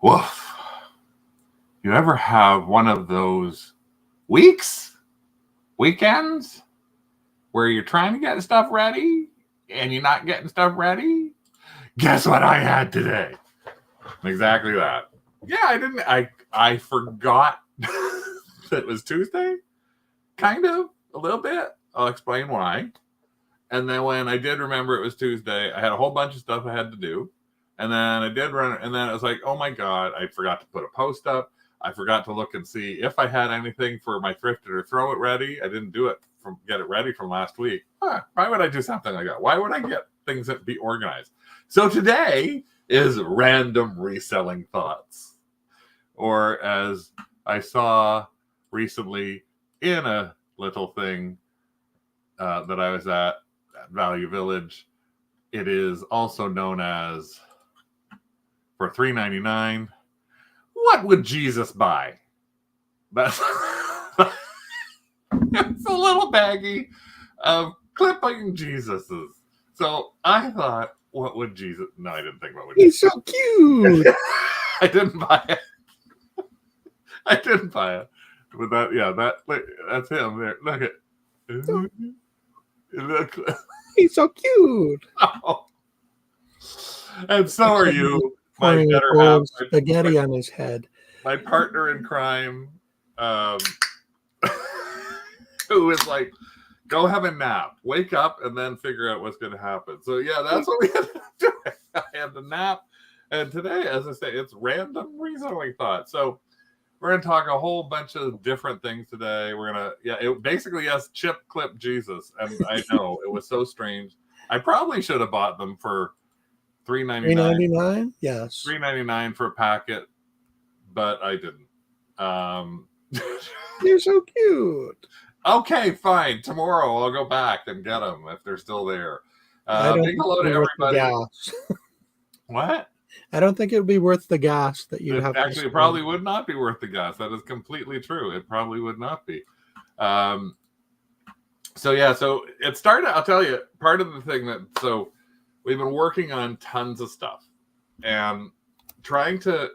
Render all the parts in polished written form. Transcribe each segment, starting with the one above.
Woof. You ever have one of those weekends, where you're trying to get stuff ready and you're not getting stuff ready? Guess what I had today? Exactly that. Yeah, I forgot that it was Tuesday. Kind of, a little bit. I'll explain why. And then when I did remember it was Tuesday, I had a whole bunch of stuff I had to do. And then I did run, and then I was like, oh my God, I forgot to put a post up. I forgot to look and see if I had anything for my thrifted or throw it ready. I didn't do it get it ready from last week. Why would I do something like that? Why would I get things that be organized? So today is random reselling thoughts. Or as I saw recently in a little thing that I was at Value Village, it is also known as, for $3.99, what would Jesus buy? That's it's a little baggie of clipping Jesuses. So I thought, what would Jesus? No, I didn't think what would. He's so cute. I didn't buy it. I didn't buy it. But that's him there. Look at. Look. He's so cute. Oh. And so are you. My Pouring better old half, spaghetti on his head. my partner in crime, who is like, go have a nap, wake up, and then figure out what's going to happen. So yeah, that's what we had to do. I had to nap, and today, as I say, it's random reselling thoughts. So we're going to talk a whole bunch of different things today. We're going to, basically, yes, chip clip Jesus, and I know it was so strange. I probably should have bought them for $3.99. $3.99? Yes. $3.99 for a packet, but I didn't. You're so cute. Okay, fine. Tomorrow I'll go back and get them if they're still there. I don't Big hello to think it'd be worth the everybody. gas. What? I don't think it would be worth the gas that you'd have. Actually, it probably would not be worth the gas. That is completely true. It probably would not be. So it started. I'll tell you, part of the thing so we've been working on tons of stuff and trying to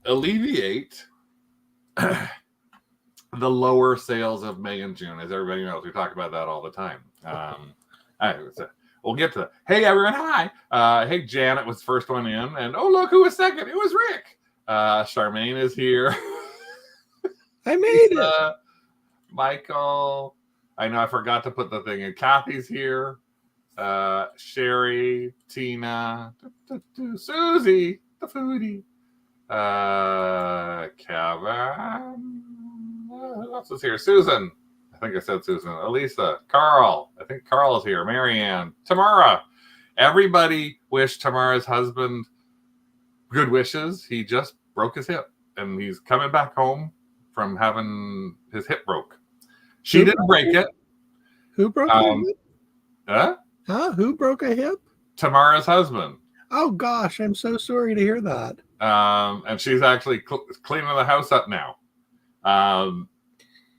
alleviate the lower sales of May and June. As everybody knows, we talk about that all the time. We'll get to that. Hey, everyone. Hi. Hey, Janet was the first one in. And oh, look, who was second? It was Rick. Charmaine is here. I made it. Michael. I know I forgot to put the thing in. Kathy's here. Sherry, Tina, Susie, the foodie. Kevin. Who else is here? Susan. I think I said Susan. Elisa. Carl. I think Carl's here. Marianne. Tamara. Everybody wished Tamara's husband good wishes. He just broke his hip, and he's coming back home from having his hip broke. She didn't break it. Who broke a hip? Huh? Who broke a hip? Tamara's husband. Oh, gosh. I'm so sorry to hear that. And she's actually cleaning the house up now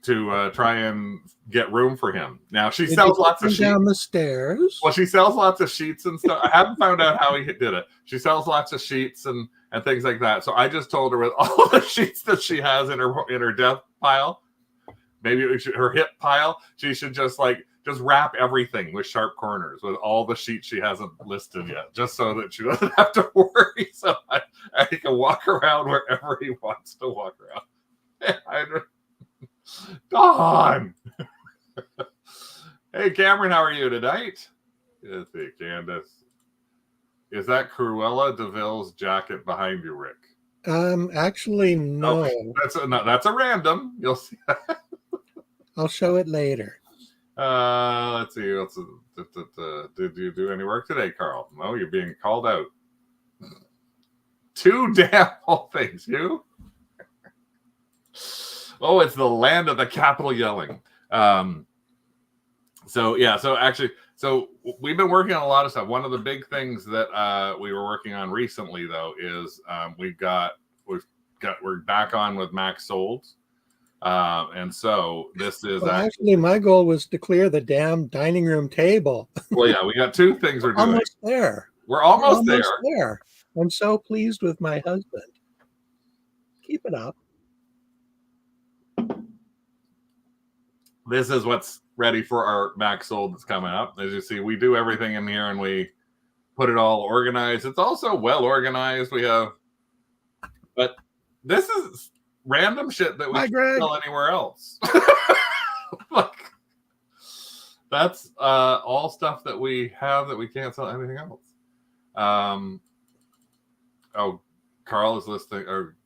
to try and get room for him. Now, she sells lots of sheets. Down the stairs. Well, she sells lots of sheets and stuff. I haven't found out how he did it. She sells lots of sheets and things like that. So I just told her, with all the sheets that she has in her death pile, maybe her hip pile, she should just wrap everything with sharp corners with all the sheets she hasn't listed yet, just so that she doesn't have to worry. So I can walk around wherever he wants to walk around. Dawn. Hey, Cameron, how are you tonight? Let's see, Candace. Is that Cruella DeVille's jacket behind you, Rick? Actually, no. That's a random. You'll see. I'll show it later. Let's see. Did you do any work today, Carl? No, you're being called out. Two damn whole things, you. Oh, it's the land of the capital yelling. So we've been working on a lot of stuff. One of the big things that we were working on recently, though, is we're back on with Max Solds. And so this is actually my goal was to clear the damn dining room table. Well, yeah, we got two things we're doing. Almost there. We're almost there. I'm so pleased with my husband. Keep it up. This is what's ready for our Max Sold that's coming up. As you see, we do everything in here and we put it all organized. It's also well organized. We have, but this is random shit that we Hi, can't Greg. sell anywhere else. Like, that's all stuff that we have that we can't sell anything else. Oh, Carl is listing, or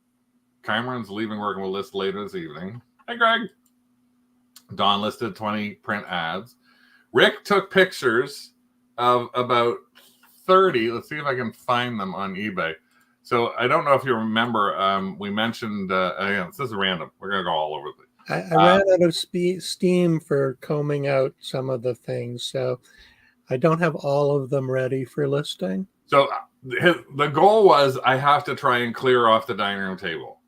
Cameron's leaving work and will list later this evening. Hey, Greg. Don listed 20 print ads. Rick took pictures of about 30. Let's see if I can find them on eBay. So I don't know if you remember, we mentioned, again, this is random. We're going to go all over the place. I ran out of steam for combing out some of the things, so I don't have all of them ready for listing. So the goal was I have to try and clear off the dining room table.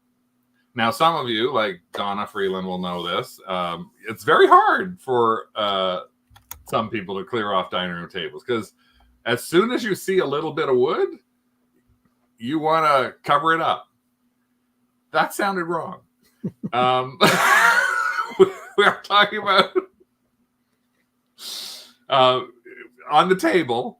Now, some of you, like Donna Freeland, will know this. It's very hard for some people to clear off dining room tables because as soon as you see a little bit of wood, you want to cover it up. That sounded wrong. We are talking about on the table.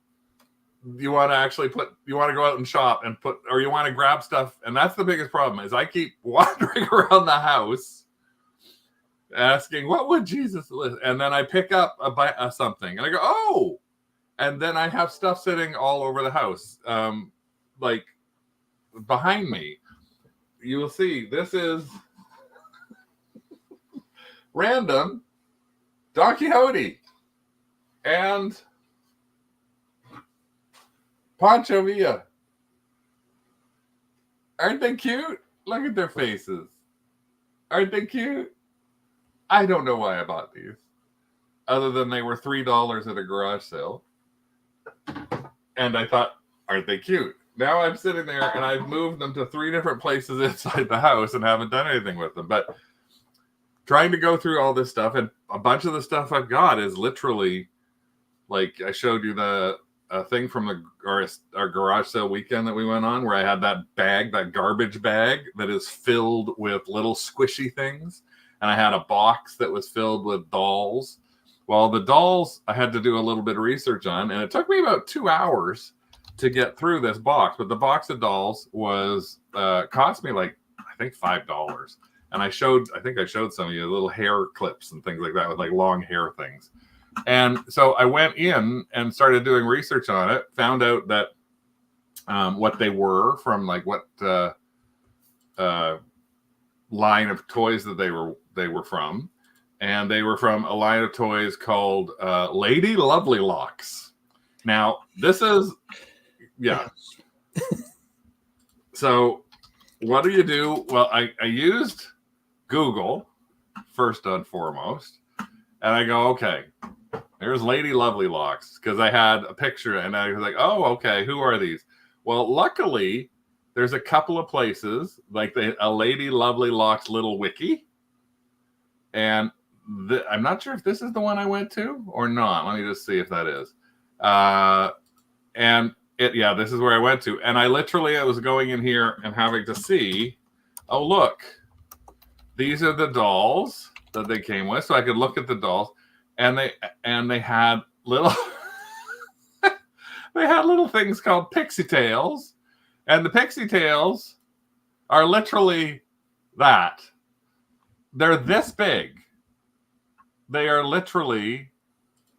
You want to actually you want to go out and shop and or you want to grab stuff. And that's the biggest problem is I keep wandering around the house asking, what would Jesus list? And then I pick up something and I go, oh, and then I have stuff sitting all over the house. Like behind me, you will see this is random Don Quixote and Pancho Villa. Aren't they cute? Look at their faces. Aren't they cute? I don't know why I bought these. Other than they were $3 at a garage sale. And I thought, aren't they cute? Now I'm sitting there and I've moved them to 3 different places inside the house and haven't done anything with them. But trying to go through all this stuff, and a bunch of the stuff I've got is literally, like I showed you the thing from our garage sale weekend that we went on, where I had that garbage bag that is filled with little squishy things. And I had a box that was filled with dolls. Well, the dolls I had to do a little bit of research on, and it took me about 2 hours to get through this box. But the box of dolls was cost me like, I think $5. And I think I showed some of you little hair clips and things like that with like long hair things. And so I went in and started doing research on it, found out that what they were from, like what line of toys that they were from. And they were from a line of toys called Lady Lovely Locks. Now, this is, yeah. So what do you do? Well, I used Google first and foremost. And I go, okay, there's Lady Lovely Locks, because I had a picture and I was like, oh, okay, who are these? Well, luckily, there's a couple of places, like a Lady Lovely Locks little wiki. And I'm not sure if this is the one I went to or not. Let me just see if that is. This is where I went to. And I was going in here and having to see, oh, look, these are the dolls that they came with. So I could look at the dolls. And they had little they had little things called pixie tails, and the pixie tails are literally that. They're this big. They are literally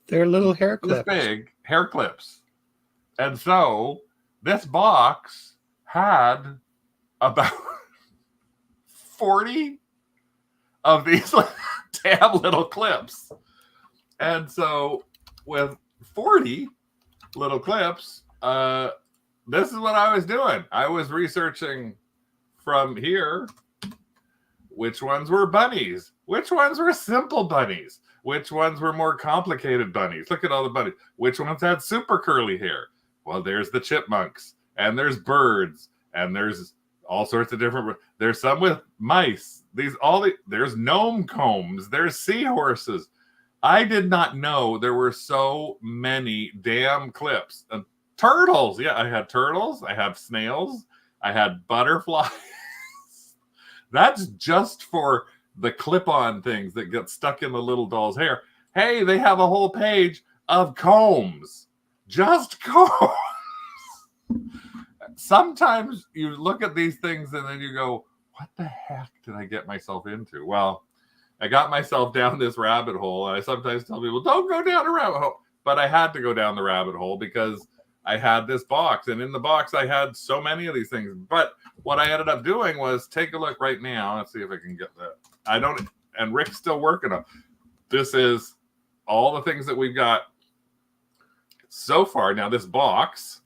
They're little hair clips. This big hair clips. And so this box had about 40 of these damn little clips. And so with 40 little clips, this is what I was doing. I was researching from here which ones were bunnies, which ones were simple bunnies, which ones were more complicated bunnies. Look at all the bunnies. Which ones had super curly hair? Well, there's the chipmunks, and there's birds, and there's all sorts of different. There's some with mice. There's gnome combs. There's seahorses. I did not know there were so many damn clips. And Turtles. Yeah, I had turtles. I have snails. I had butterflies. That's just for the clip-on things that get stuck in the little doll's hair. Hey, they have a whole page of combs. Just combs. Sometimes you look at these things and then you go, what the heck did I get myself into? Well, I got myself down this rabbit hole. And I sometimes tell people, don't go down a rabbit hole. But I had to go down the rabbit hole because I had this box. And in the box, I had so many of these things. But what I ended up doing was take a look right now. Let's see if I can get that. I don't, and Rick's still working on. This is all the things that we've got so far. Now, this box,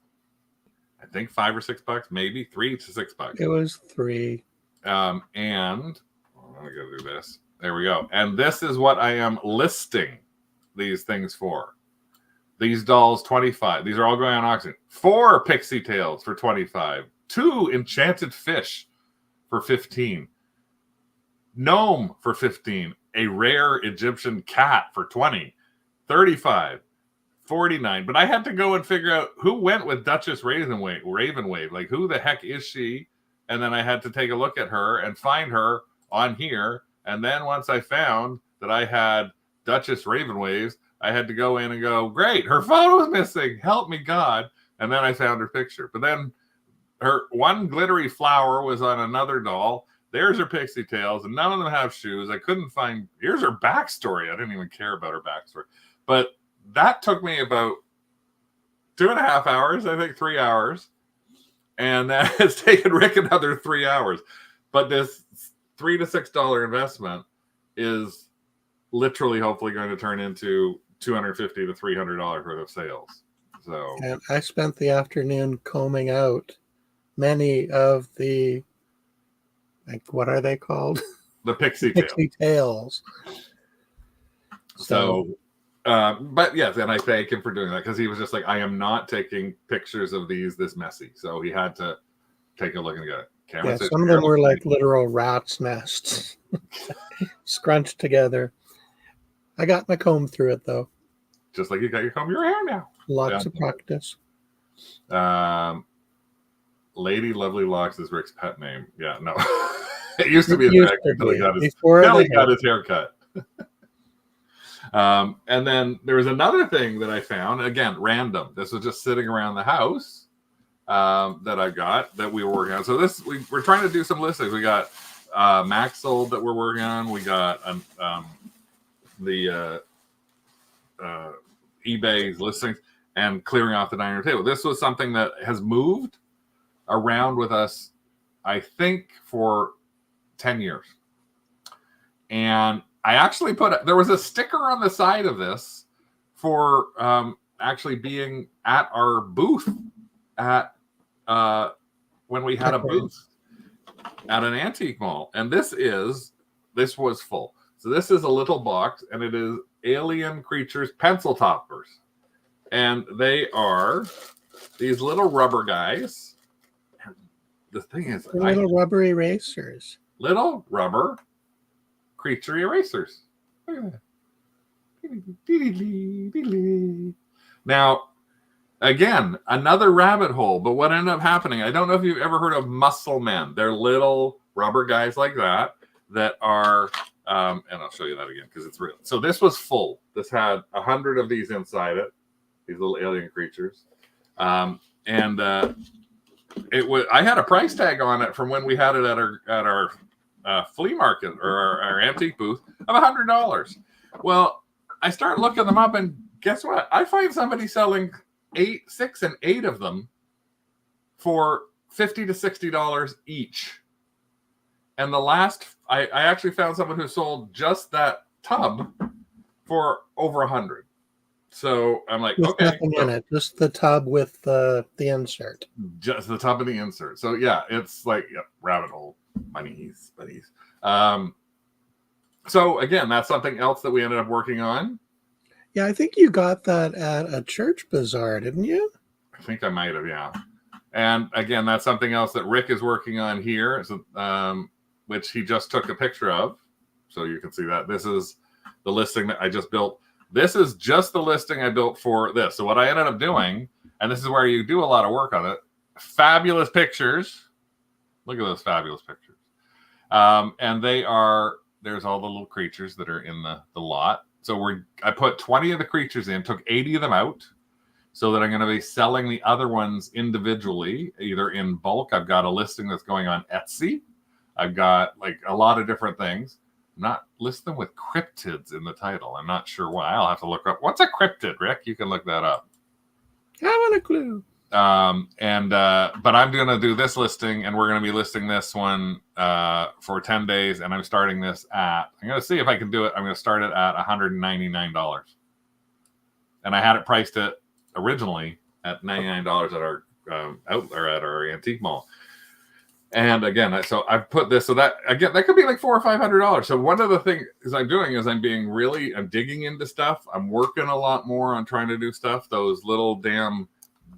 I think $5 or $6, maybe $3 to $6. It was $3. And let me go do this. There we go. And this is what I am listing these things for. These dolls, $25. These are all going on auction. 4 pixie tails for $25. 2 enchanted fish for $15. Gnome for $15. A rare Egyptian cat for $20. $35. $49. But I had to go and figure out who went with Duchess Ravenwave. Like, who the heck is she? And then I had to take a look at her and find her on here. And then once I found that I had Duchess Ravenwaves, I had to go in and go, great, her photo's missing. Help me, God. And then I found her picture. But then her one glittery flower was on another doll. There's her pixie tails, and none of them have shoes. I couldn't find, here's her backstory. I didn't even care about her backstory. But that took me about 2.5 hours, I think 3 hours. And that has taken Rick another 3 hours. But this $3 to $6 investment is literally hopefully going to turn into $250 to $300 worth of sales. So, and I spent the afternoon combing out many of the, like, what are they called? The pixie tail. Pixie tails. So, but yes, and I thank him for doing that because he was just like, I am not taking pictures of these this messy. So he had to take a look and go, yeah, some of them were like literal rat's nests scrunched together. I got my comb through it though. Just like you got your comb your hair now. Lots of practice. Lady Lovely Locks is Rick's pet name. Yeah, no. It used to be his pet until he got his haircut. And then there was another thing that I found, again, random. This was just sitting around the house that I got that we were working on. So this, we're trying to do some listings. We got Maxell that we're working on. We got the eBay's listings and clearing off the dining room table. This was something that has moved around with us, I think, for 10 years. And I actually there was a sticker on the side of this for actually being at our booth at when we had a booth at an antique mall. And this was full. So this is a little box, and it is Alien Creatures pencil toppers. And they are these little rubber guys. And the thing is, little rubber erasers. Little rubber creature erasers. Look at that. Now, again, another rabbit hole. But what ended up happening, I don't know if you've ever heard of muscle men. They're little rubber guys like that are, and I'll show you that again because it's real. So this was full. This had 100 of these inside it, these little alien creatures. It was, I had a price tag on it from when we had it at our flea market or our antique booth of $100. Well, I start looking them up, and guess what? I find somebody selling 6 and 8 of them for $50 to $60 each. And the last, I actually found someone who sold just that tub for over 100. So I'm like, okay, nothing in it, just the tub with the insert. Just the tub of the insert. So yeah, it's like rabbit hole. Bunnies. So again, that's something else that we ended up working on. Yeah, I think you got that at a church bazaar, didn't you? I think I might have, yeah. And again, that's something else that Rick is working on here, which he just took a picture of. So you can see that. This is the listing that I just built. This is just the listing I built for this. So what I ended up doing, and this is where you do a lot of work on it. Fabulous pictures. Look at those fabulous pictures. And there's all the little creatures that are in the lot. So I put 20 of the creatures in, took 80 of them out, so that I'm going to be selling the other ones individually, either in bulk. I've got a listing that's going on Etsy. I've got like a lot of different things. I'm not listing with cryptids in the title. I'm not sure why. I'll have to look up. What's a cryptid, Rick? You can look that up. I haven't a clue. But I'm going to do this listing, and we're going to be listing this one for 10 days. And I'm starting this I'm going to see if I can do it. I'm going to start it at $199. And I had it priced at originally at $99 at our at our antique mall. And again, so I've put this, so that again, that could be like $400 or $500. So one of the things I'm doing is I'm digging into stuff. I'm working a lot more on trying to do stuff. Those little damn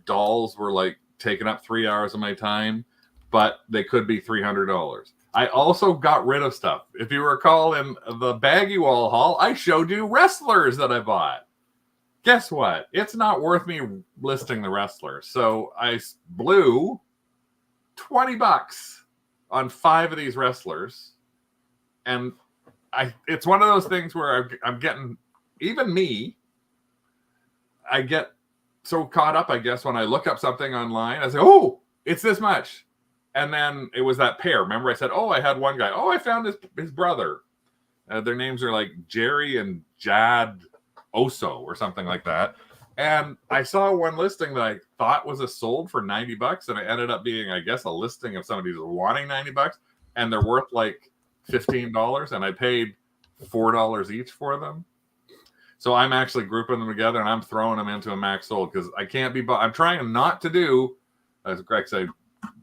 dolls were like taking up 3 hours of my time, but they could be $300. I also got rid of stuff. If you recall in the Baggy Wall haul, I showed you wrestlers that I bought. Guess what? It's not worth me listing the wrestlers. So I blew $20 on 5 of these wrestlers. And it's one of those things where I'm getting, even me, I get so caught up, I guess, when I look up something online. I say, oh, it's this much. And then it was that pair. Remember I said, oh, I had one guy. Oh, I found his brother. Their names are like Jerry and Jad Oso or something like that. And I saw one listing that I thought was a sold for $90, and it ended up being, I guess, a listing of somebody who's wanting $90, and they're worth like $15, and I paid $4 each for them. So I'm actually grouping them together, and I'm throwing them into a max sold because I can't be. I'm trying not to do, as Greg said,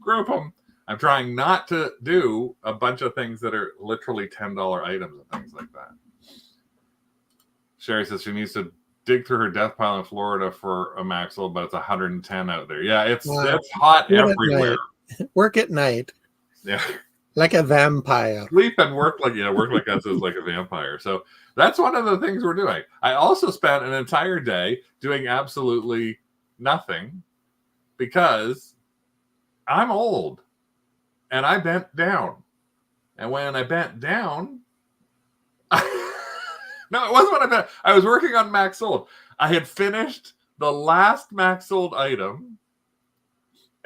group them. I'm trying not to do a bunch of things that are literally $10 items and things like that. Sherry says she needs to dig through her death pile in Florida for a max sold, but it's 110 out there. Yeah, it's hot everywhere. Work at night. Yeah. Like a vampire. Sleep and work like us is like a vampire. So that's one of the things we're doing. I also spent an entire day doing absolutely nothing because I'm old and I bent down. And when I bent down, no, it wasn't what I meant. I was working on max sold. I had finished the last max sold item,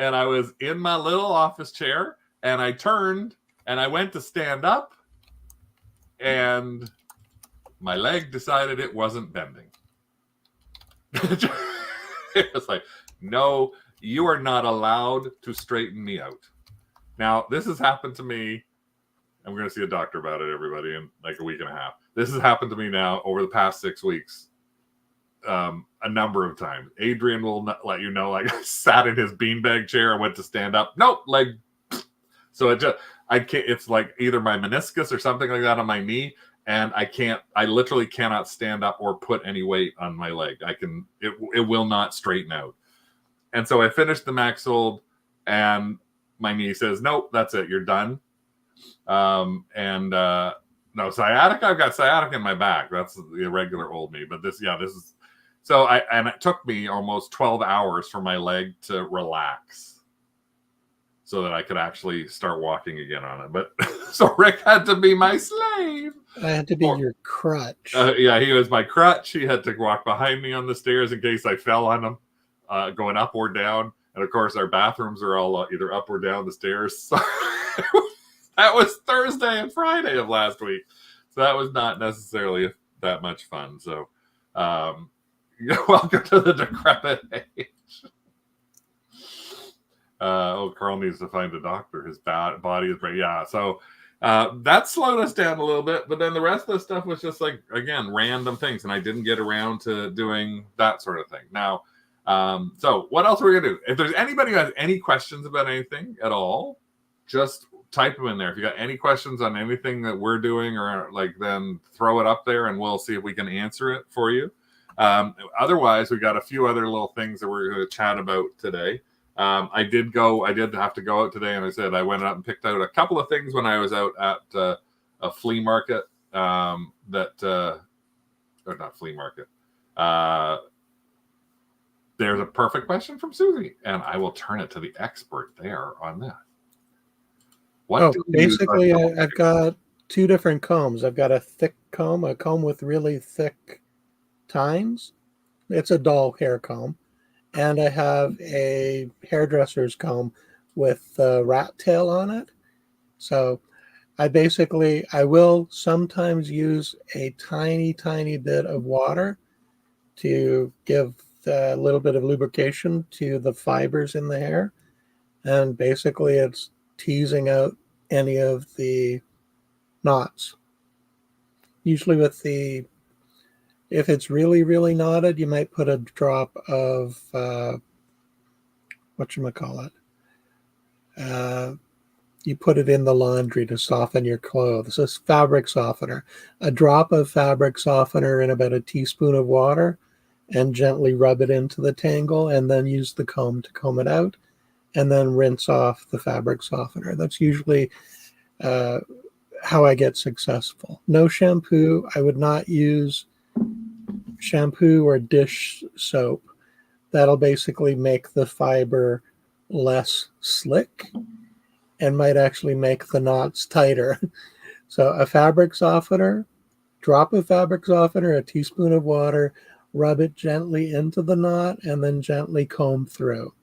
and I was in my little office chair, and I turned, and I went to stand up, and my leg decided it wasn't bending. It was like, no, you are not allowed to straighten me out. Now, this has happened to me. I'm going to see a doctor about it, everybody, in like a week and a half. This has happened to me now over the past 6 weeks a number of times. Adrian will not let you know, like I sat in his beanbag chair and went to stand up. Nope, leg. So I can't, it's like either my meniscus or something like that on my knee. And I literally cannot stand up or put any weight on my leg. It will not straighten out. And so I finished the max sold and my knee says, nope, that's it. You're done. No sciatica. I've got sciatica in my back. That's the irregular old me. But this is so. And it took me almost 12 hours for my leg to relax, so that I could actually start walking again on it. But so Rick had to be my slave. I had to be your crutch. Yeah, he was my crutch. He had to walk behind me on the stairs in case I fell on him, going up or down. And of course, our bathrooms are all either up or down the stairs. So that was Thursday and Friday of last week. So that was not necessarily that much fun. So welcome to the decrepit age. Carl needs to find a doctor. His body is breaking. Yeah, so that slowed us down a little bit. But then the rest of the stuff was just like, again, random things. And I didn't get around to doing that sort of thing. Now, so what else are we going to do? If there's anybody who has any questions about anything at all, just type them in there. If you got any questions on anything that we're doing or then throw it up there and we'll see if we can answer it for you. Otherwise, we got a few other little things that we're going to chat about today. I did have to go out today, and I said I went out and picked out a couple of things when I was out at a flea market or not flea market. there's a perfect question from Susie, and I will turn it to the expert there on that. What do you use? Basically, I've got two different combs. I've got a thick comb, a comb with really thick tines. It's a doll hair comb. And I have a hairdresser's comb with a rat tail on it. So I will sometimes use a tiny, tiny bit of water to give a little bit of lubrication to the fibers in the hair. And basically it's teasing out any of the knots. Usually if it's really, really knotted, you might put a drop of, whatchamacallit. You put it in the laundry to soften your clothes. It's fabric softener. A drop of fabric softener in about a teaspoon of water and gently rub it into the tangle and then use the comb to comb it out and then rinse off the fabric softener. That's usually how I get successful. No shampoo. I would not use shampoo or dish soap. That'll basically make the fiber less slick and might actually make the knots tighter. So a fabric softener, drop of fabric softener, a teaspoon of water, rub it gently into the knot, and then gently comb through.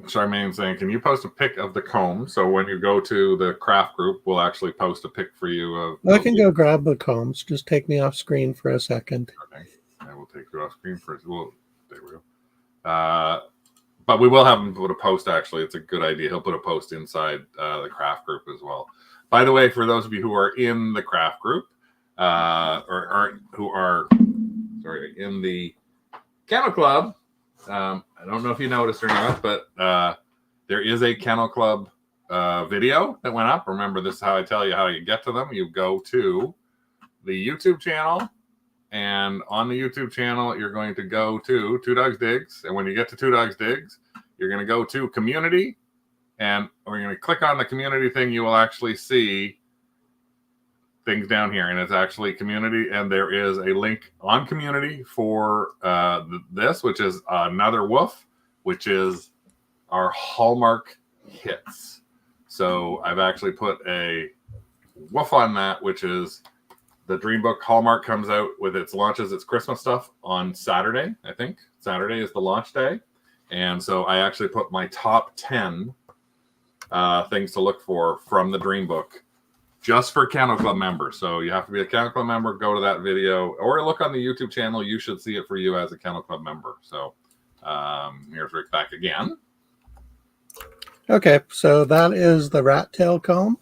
Charmaine saying, can you post a pic of the comb? So when you go to the craft group, we'll actually post a pic for you of. I can go grab the combs. Just take me off screen for a second. Okay. I will take you off screen for. Well, there we go. But we will have him put a post, actually. It's a good idea. He'll put a post inside the craft group as well. By the way, for those of you who are in the craft group or who are in the Kennel Club, I don't know if you noticed or not, but there is a Kennel Club video that went up. Remember, this is how I tell you how you get to them. You go to the YouTube channel. And on the YouTube channel, you're going to go to Two Dogs Digs. And when you get to Two Dogs Digs, you're going to go to Community. And we're going to click on the Community thing. You will actually see things down here. And it's actually Community. And there is a link on Community for this, which is another woof, which is our Hallmark hits. So I've actually put a woof on that, which is... The Dream Book Hallmark comes out with its Christmas stuff on Saturday, I think. Saturday is the launch day. And so I actually put my top 10 things to look for from the Dream Book just for Kennel Club members. So you have to be a Kennel Club member, go to that video, or look on the YouTube channel. You should see it for you as a Kennel Club member. So here's Rick back again. Okay, so that is the rat tail comb.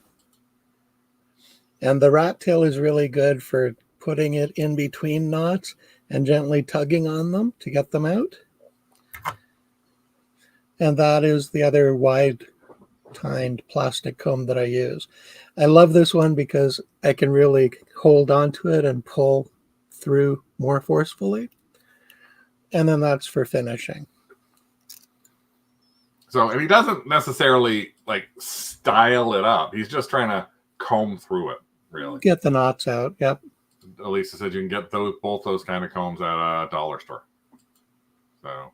And the rat tail is really good for putting it in between knots and gently tugging on them to get them out. And that is the other wide-tined plastic comb that I use. I love this one because I can really hold onto it and pull through more forcefully. And then that's for finishing. So, and he doesn't necessarily like style it up. He's just trying to comb through it. Really get the knots out. Yep. Elisa said you can get both those kind of combs at a dollar store. So,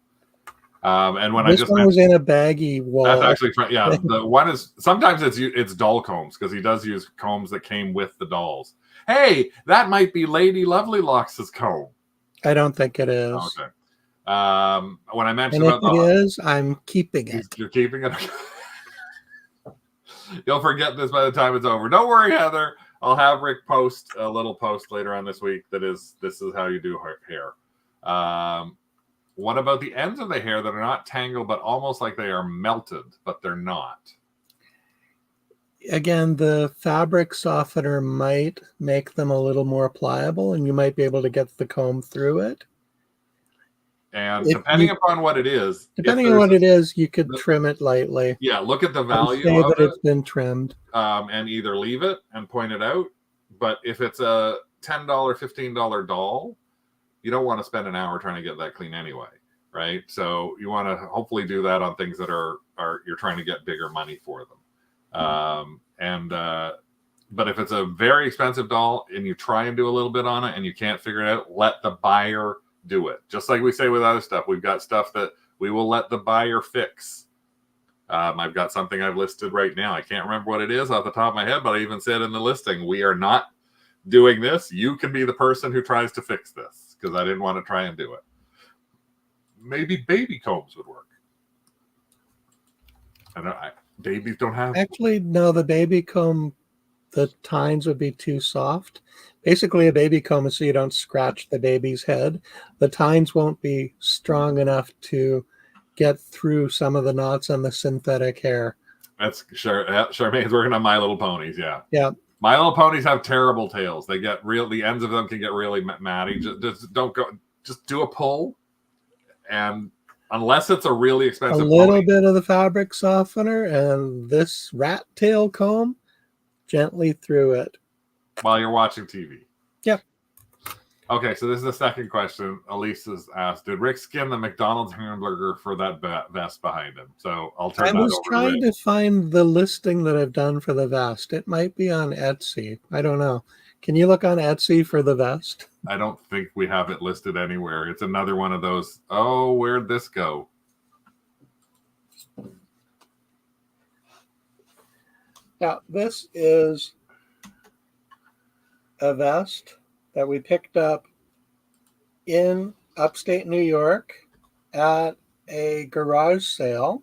and when this one was in a baggy wall. That's actually the one is sometimes it's doll combs because he does use combs that came with the dolls. Hey, that might be Lady Lovely Locks' comb. I don't think it is. Okay. When I mentioned and if it is, I'm keeping it. You're keeping it. You'll forget this by the time it's over. Don't worry, Heather. I'll have Rick post a little post later on this week this is how you do hair. What about the ends of the hair that are not tangled but almost like they are melted, but they're not? Again, the fabric softener might make them a little more pliable and you might be able to get the comb through it. And depending upon what it is, you could trim it lightly. Yeah, look at the value say of that it. It's been trimmed. And either leave it and point it out. But if it's a $10, $15 doll, you don't want to spend an hour trying to get that clean anyway, right? So you want to hopefully do that on things that are you're trying to get bigger money for them. But if it's a very expensive doll and you try and do a little bit on it and you can't figure it out, let the buyer do it. Just like we say with other stuff, we've got stuff that we will let the buyer fix. I've got something I've listed right now. I can't remember what it is off the top of my head, but I even said in the listing, we are not doing this. You can be the person who tries to fix this, because I didn't want to try and do it. Maybe baby combs would work. Babies don't have. Actually, no, the baby comb, the tines would be too soft. Basically, a baby comb is so you don't scratch the baby's head. The tines won't be strong enough to get through some of the knots on the synthetic hair. That's sure. Charmaine's working on My Little Ponies. Yeah. Yeah. My Little Ponies have terrible tails. They get the ends of them can get really matty. Just don't go. Just do a pull, and unless it's a really expensive, a little bit of the fabric softener and this rat tail comb, gently through it while you're watching TV. Yep. Okay, so this is the second question. Elise has asked, did Rick skin the McDonald's hamburger for that vest behind him? So I'll turn that over to Rick. I was trying to find the listing that I've done for the vest. It might be on Etsy. I don't know. Can you look on Etsy for the vest? I don't think we have it listed anywhere. It's another one of those, oh, where'd this go? Now, this is a vest that we picked up in upstate New York at a garage sale.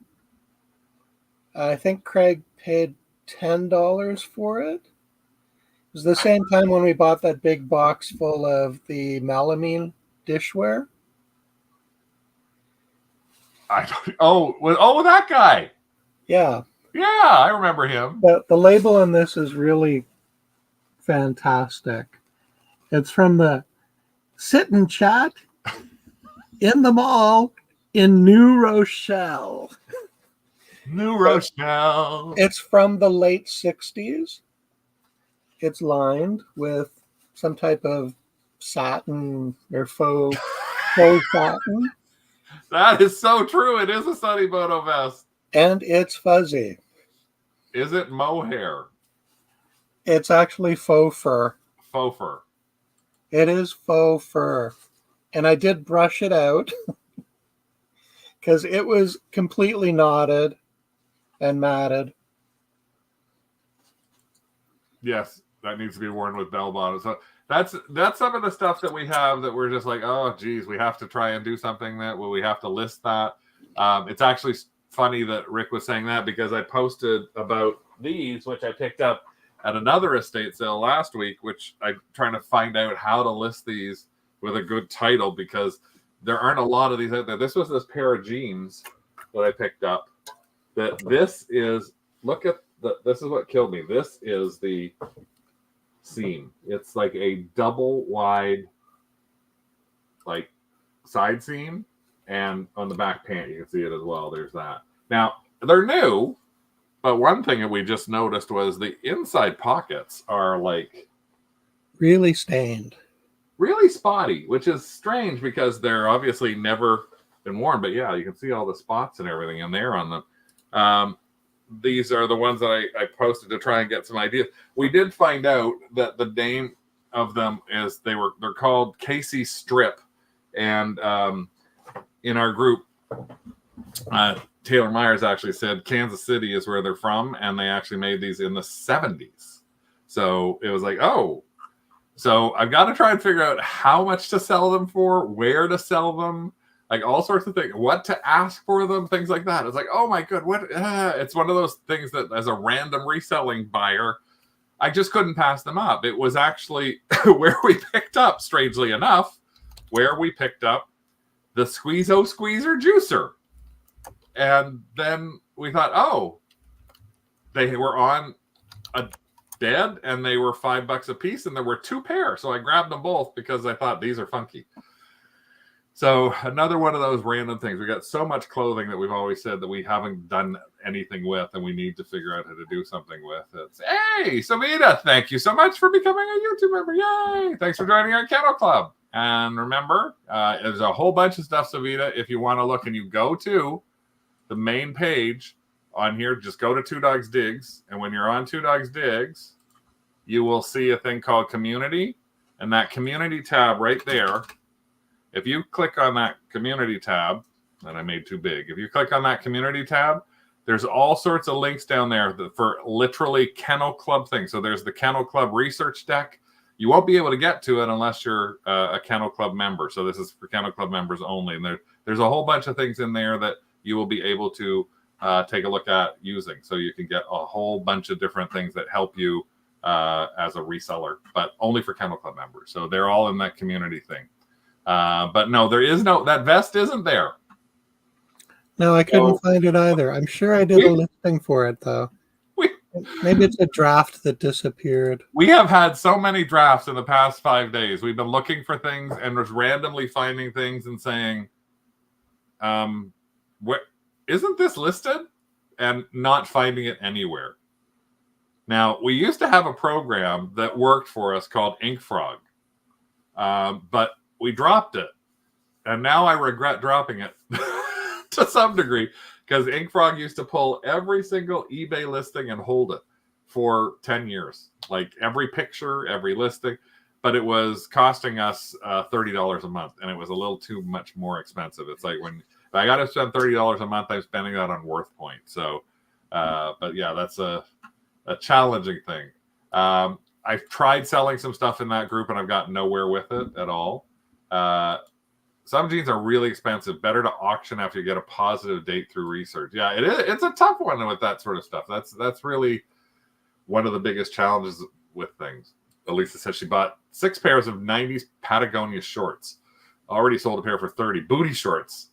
I think Craig paid $10 for it. It was the same time when we bought that big box full of the melamine dishware. That guy. Yeah. Yeah, I remember him. The label on this is really fantastic. It's from the Sit and Chat in the Mall in New Rochelle. New Rochelle. It's from the late 60s. It's lined with some type of satin or faux satin. That is so true. It is a Sunny Bono vest. And it's fuzzy. Is it mohair? It's actually faux fur. Faux fur. It is faux fur. And I did brush it out because it was completely knotted and matted. Yes, that needs to be worn with bell bottoms. So that's some of the stuff that we have that we're just like, oh, geez, we have to try and do something we have to list that. It's actually funny that Rick was saying that because I posted about these, which I picked up at another estate sale last week, which I'm trying to find out how to list these with a good title because there aren't a lot of these out there. This was this pair of jeans that I picked up. This is what killed me. This is the seam. It's like a double wide, like side seam, and on the back pant you can see it as well. There's that. Now they're new, but one thing that we just noticed was the inside pockets are like really stained, really spotty, which is strange because they're obviously never been worn. But yeah, you can see all the spots and everything in there on them. These are the ones that I posted to try and get some ideas. We did find out that the name of them is they're called Casey Strip, and in our group, Taylor Myers actually said Kansas City is where they're from, and they actually made these in the 70s. So it was like, oh, so I've got to try and figure out how much to sell them for, where to sell them. Like all sorts of things, what to ask for them, things like that. It's like, oh my God, what? It's one of those things that as a random reselling buyer, I just couldn't pass them up. It was actually where we picked up, strangely enough, the Squeezo Squeezer Juicer. And then we thought, oh, they were on a bed and they were $5 a piece and there were 2 pairs. So I grabbed them both because I thought these are funky. So another one of those random things. We got so much clothing that we've always said that we haven't done anything with, and we need to figure out how to do something with. Hey, Savita, thank you so much for becoming a YouTube member. Yay! Thanks for joining our Kennel Club. And remember, there's a whole bunch of stuff, Savita. If you want to look and you go to the main page on here, just go to Two Dogs Digs. And when you're on Two Dogs Digs, you will see a thing called Community. And that Community tab right there If you click on that community tab that I made too big, if you click on that community tab, there's all sorts of links down there for literally Kennel Club things. So there's the Kennel Club research deck. You won't be able to get to it unless you're a Kennel Club member. So this is for Kennel Club members only. And there's a whole bunch of things in there that you will be able to take a look at using. So you can get a whole bunch of different things that help you as a reseller, but only for Kennel Club members. So they're all in that community thing. But no, that vest isn't there. No, I couldn't find it either. I'm sure I did a listing for it, though. Maybe it's a draft that disappeared. We have had so many drafts in the past 5 days. We've been looking for things and was randomly finding things and saying, what isn't this listed? And not finding it anywhere. Now, we used to have a program that worked for us called InkFrog, but we dropped it. And now I regret dropping it to some degree, because InkFrog used to pull every single eBay listing and hold it for 10 years, like every picture, every listing. But it was costing us $30 a month, and it was a little too much more expensive. It's like, when if I got to spend $30 a month, I'm spending that on Worth Point. So, but yeah, that's a challenging thing. I've tried selling some stuff in that group, and I've gotten nowhere with it at all. Some jeans are really expensive. Better to auction after you get a positive date through research. Yeah, it is. It's a tough one with that sort of stuff. That's really one of the biggest challenges with things. Elisa said she bought 6 pairs of 90s Patagonia shorts. Already sold a pair for $30. Booty shorts.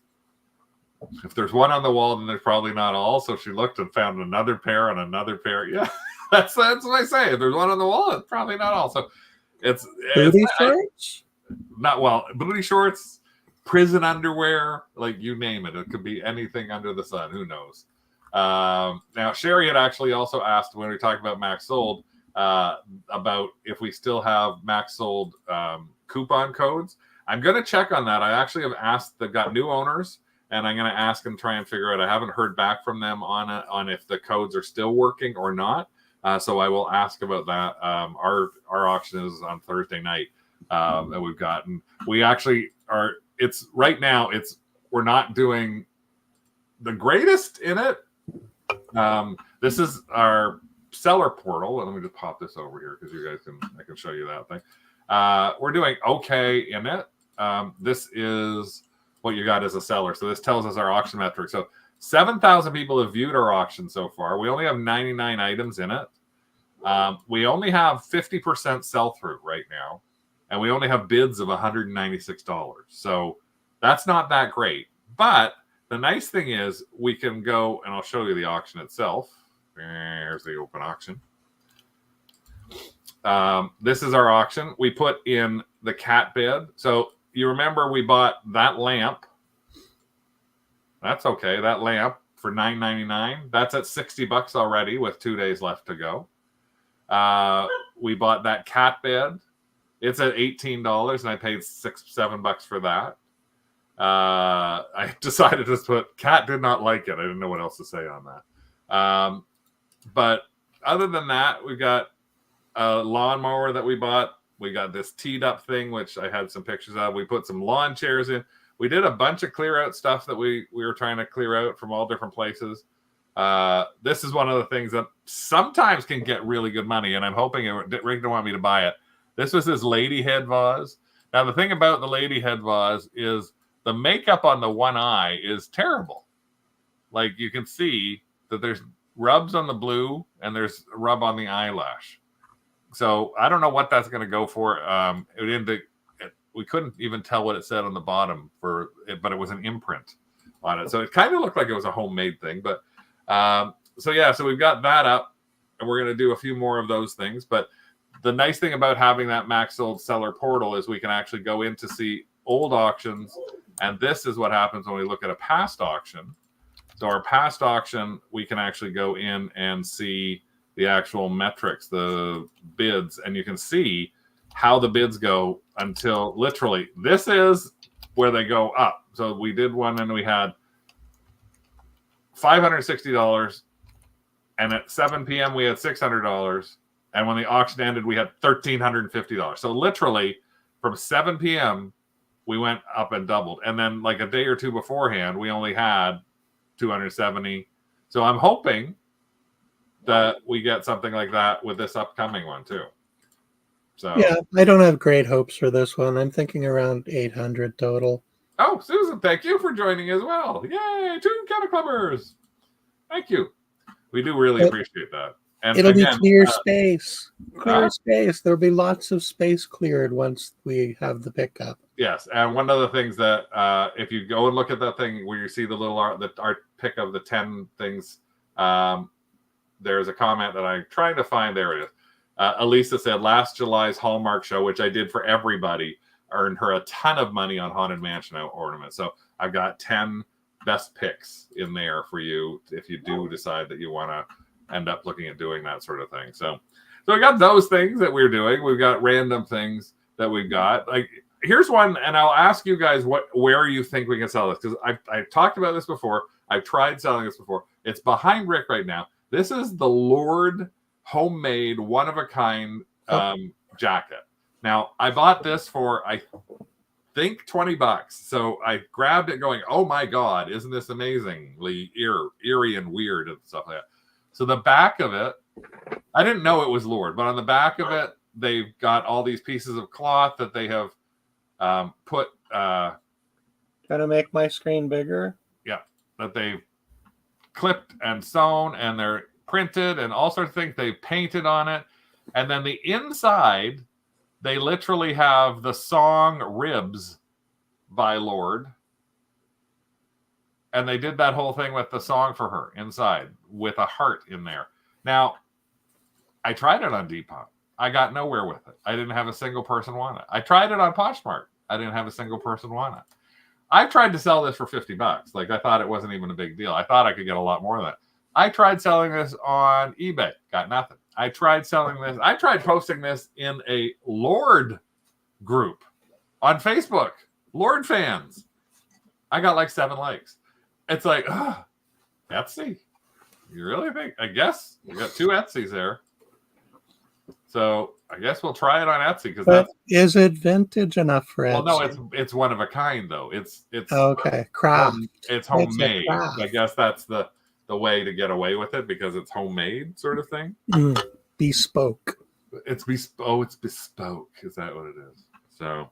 If there's one on the wall, then there's probably not all. So she looked and found another pair and another pair. Yeah, that's what I say. If there's one on the wall, it's probably not all. So it's booty shorts. Booty shorts, prison underwear, like you name it. It could be anything under the sun. Who knows? Now, Sherry had actually also asked when we talked about Max Sold about if we still have Max Sold coupon codes. I'm going to check on that. I actually have asked. They've got new owners, and I'm going to ask and try and figure out. I haven't heard back from them on if the codes are still working or not. So I will ask about that. Our auction is on Thursday night that we actually are. It's right now. We're not doing the greatest in it. This is our seller portal. Let me just pop this over here because I can show you that thing. We're doing okay in it. This is what you got as a seller. So this tells us our auction metrics. So 7,000 people have viewed our auction so far. We only have 99 items in it. We only have 50% sell-through right now, and we only have bids of $196. So that's not that great. But the nice thing is we can go, and I'll show you the auction itself. There's the open auction. This is our auction. We put in the cat bid. So you remember we bought that lamp. That's okay. That lamp for $9.99. That's at $60 already with 2 days left to go. We bought that cat bed. It's at $18, and I paid $7 for that. I decided to put cat did not like it. I didn't know what else to say on that. But other than that, we've got a lawnmower that we bought. We got this teed up thing, which I had some pictures of. We put some lawn chairs in. We did a bunch of clear out stuff that we were trying to clear out from all different places. This is one of the things that sometimes can get really good money, and I'm hoping Rick don't want me to buy it. This was his lady head vase. Now, the thing about the lady head vase is the makeup on the one eye is terrible. Like, you can see that there's rubs on the blue and there's a rub on the eyelash. So I don't know what that's going to go for. We couldn't even tell what it said on the bottom for it, but it was an imprint on it. So it kind of looked like it was a homemade thing. But so we've got that up, and we're going to do a few more of those things. But the nice thing about having that Max Sold seller portal is we can actually go in to see old auctions. And this is what happens when we look at a past auction. So our past auction, we can actually go in and see the actual metrics, the bids, and you can see how the bids go until literally this is where they go up. So we did one and we had $560, and at 7 p.m. we had $600, and when the auction ended we had $1,350. So literally from 7 p.m. we went up and doubled. And then like a day or two beforehand, we only had 270. So I'm hoping that we get something like that with this upcoming one too. So Yeah, I don't have great hopes for this one. I'm thinking around 800 total. oh, Susan, thank you for joining as well. Yay, 2 Cataclumbers. Thank you. We do really appreciate that. And it'll again, be clear space. Clear space. There'll be lots of space cleared once we have the pickup. Yes, and one of the things that if you go and look at that thing where you see the little art pick of the 10 things, there's a comment that I'm trying to find. There it is. Elisa said last July's Hallmark show, which I did for everybody, earned her a ton of money on Haunted Mansion ornaments. So I've got 10 best picks in there for you if you do decide that you want to end up looking at doing that sort of thing. So we got those things that we're doing. We've got random things that we've got. Like here's one, and I'll ask you guys where you think we can sell this, because I've talked about this before. I've tried selling this before. It's behind Rick right now. This is the Lord homemade one-of-a-kind jacket. Now, I bought this for, I think, $20. So I grabbed it going, oh my God, isn't this amazingly eerie and weird and stuff like that. So the back of it, I didn't know it was Lord, but on the back of it, they've got all these pieces of cloth that they have put... Trying to make my screen bigger? Yeah, that they've clipped and sewn, and they're printed and all sorts of things. They painted on it. And then the inside, they literally have the song Ribs by Lord. And they did that whole thing with the song for her inside with a heart in there. Now, I tried it on Depop. I got nowhere with it. I didn't have a single person want it. I tried it on Poshmark. I didn't have a single person want it. I tried to sell this for $50. Like, I thought it wasn't even a big deal. I thought I could get a lot more than that. I tried selling this on eBay. Got nothing. I tried selling this. I tried posting this in a Lord group on Facebook. Lord fans. I got like 7 likes. It's like, Etsy. You really think? I guess we got 2 Etsys there. So I guess we'll try it on Etsy, because that's. Is it vintage enough for Etsy? Well, no, it's one of a kind though. It's okay. Craft. It's homemade. I guess that's the way to get away with it, because it's homemade sort of thing. Bespoke. It's bespoke. Is that what it is? So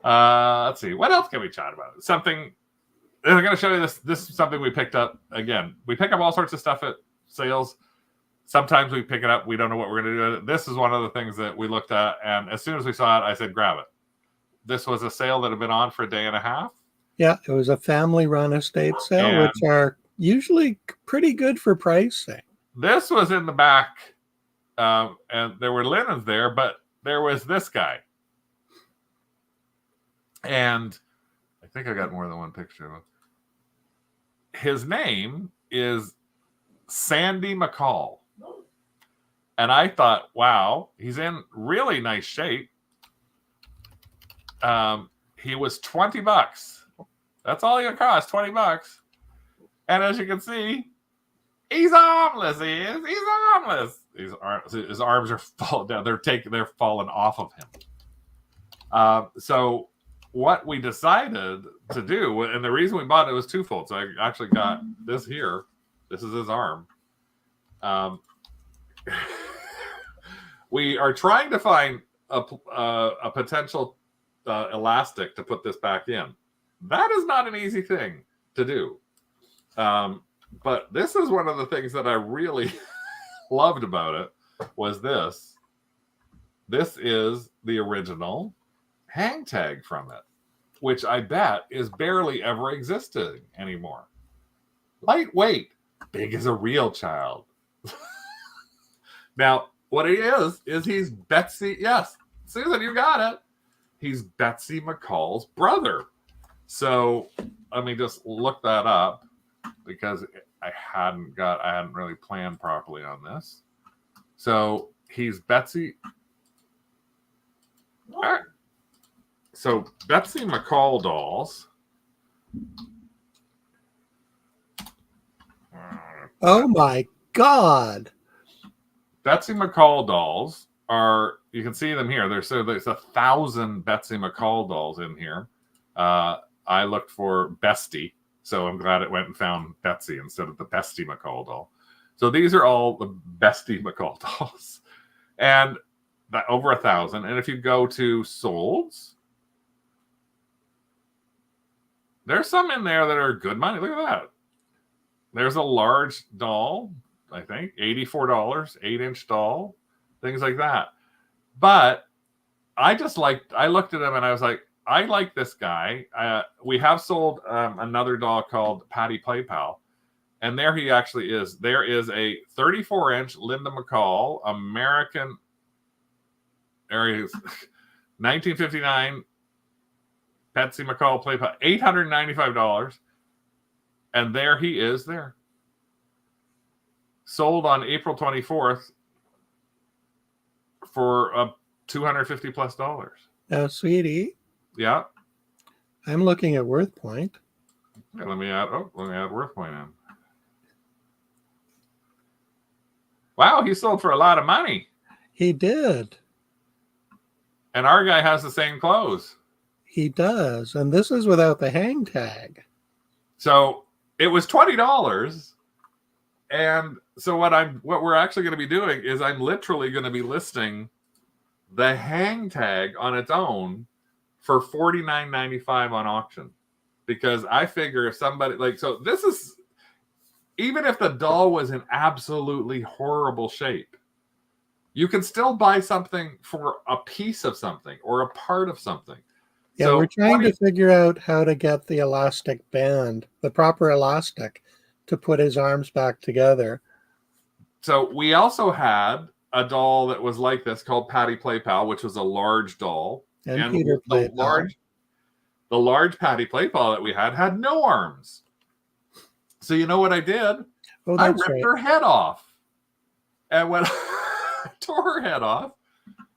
let's see. What else can we chat about? Something. I'm going to show you this. This is something we picked up. Again, we pick up all sorts of stuff at sales. Sometimes we pick it up. We don't know what we're going to do with it. This is one of the things that we looked at. And as soon as we saw it, I said, grab it. This was a sale that had been on for a day and a half. Yeah, it was a family-run estate sale, which are usually pretty good for pricing. This was in the back, and there were linens there, but there was this guy. And I think I got more than one picture of him. His name is Sandy McCall. And I thought, wow, he's in really nice shape. He was $20. That's all he cost, $20. And as you can see, he's armless. He's armless. His arms are falling down. They're falling off of him. So what we decided to do, and the reason we bought it was twofold. So I actually got this here. This is his arm. We are trying to find a potential elastic to put this back in. That is not an easy thing to do. But this is one of the things that I really loved about it was this. This is the original hang tag from it, which I bet is barely ever existing anymore. Lightweight, big as a real child. Now, what he is he's Betsy. Yes, Susan, you got it. He's Betsy McCall's brother. So let me just look that up, because I hadn't really planned properly on this. So he's Betsy. All right. So Betsy McCall dolls. Oh my God. Betsy McCall dolls are, you can see them here. There's 1,000 Betsy McCall dolls in here. I looked for Bestie, so I'm glad it went and found Betsy instead of the Bestie McCall doll. So these are all the Bestie McCall dolls, and that over 1,000. And if you go to solds, there's some in there that are good money. Look at that. There's a large doll, I think, $84, 8-inch doll, things like that. But I looked at him and I was like, I like this guy. We have sold another doll called Patty Play Pal. And there he actually is. There is a 34-inch Linda McCall, American areas, 1959 Betsy McCall Play Pal, $895. And there he is there. Sold on April 24th for $250 plus. Now, sweetie. Yeah. I'm looking at Worth Point. Yeah, let me add Worth Point in. Wow, he sold for a lot of money. He did. And our guy has the same clothes. He does. And this is without the hang tag. So it was $20. And so what we're actually going to be doing is I'm literally going to be listing the hang tag on its own for $49.95 on auction. Because I figure if somebody so this is, even if the doll was in absolutely horrible shape, you can still buy something for a piece of something or a part of something. Yeah, so we're trying to figure out how to get the elastic band, the proper elastic, to put his arms back together. So we also had a doll that was like this called Patty Play Pal, which was a large doll. And Peter Play Pal. The large Patty Play Pal that we had no arms. So you know what I did? I ripped her head off. And when I tore her head off,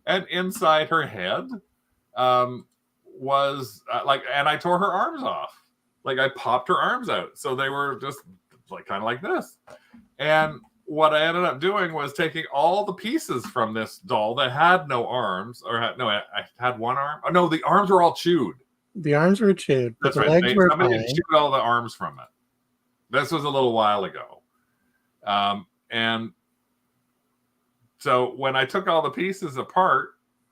and inside her head was and I tore her arms off. Like I popped her arms out. So they were just kind of like this. And what I ended up doing was taking all the pieces from this doll that had no arms, I had one arm. Oh, no, the arms were all chewed. The arms were chewed. That's the right. legs were somebody fine. had chewed all the arms from it. This was a little while ago. And so when I took all the pieces apart,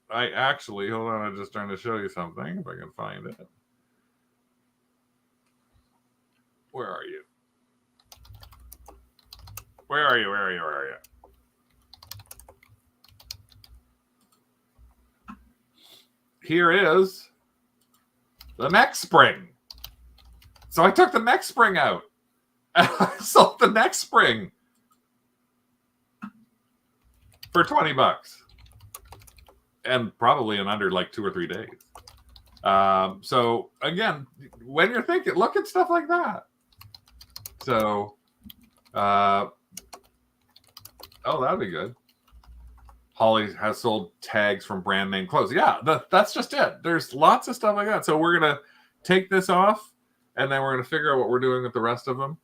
I actually, hold on, I'm just trying to show you something, if I can find it. Where are you? Where are you? Here is the neck spring. So I took the neck spring out. And I sold the neck spring for $20. And probably in under 2 or 3 days. So again, when you're thinking, look at stuff like that. So that'd be good. Holly has sold tags from brand name clothes. Yeah, that's just it. There's lots of stuff like that. So we're going to take this off, and then we're going to figure out what we're doing with the rest of them.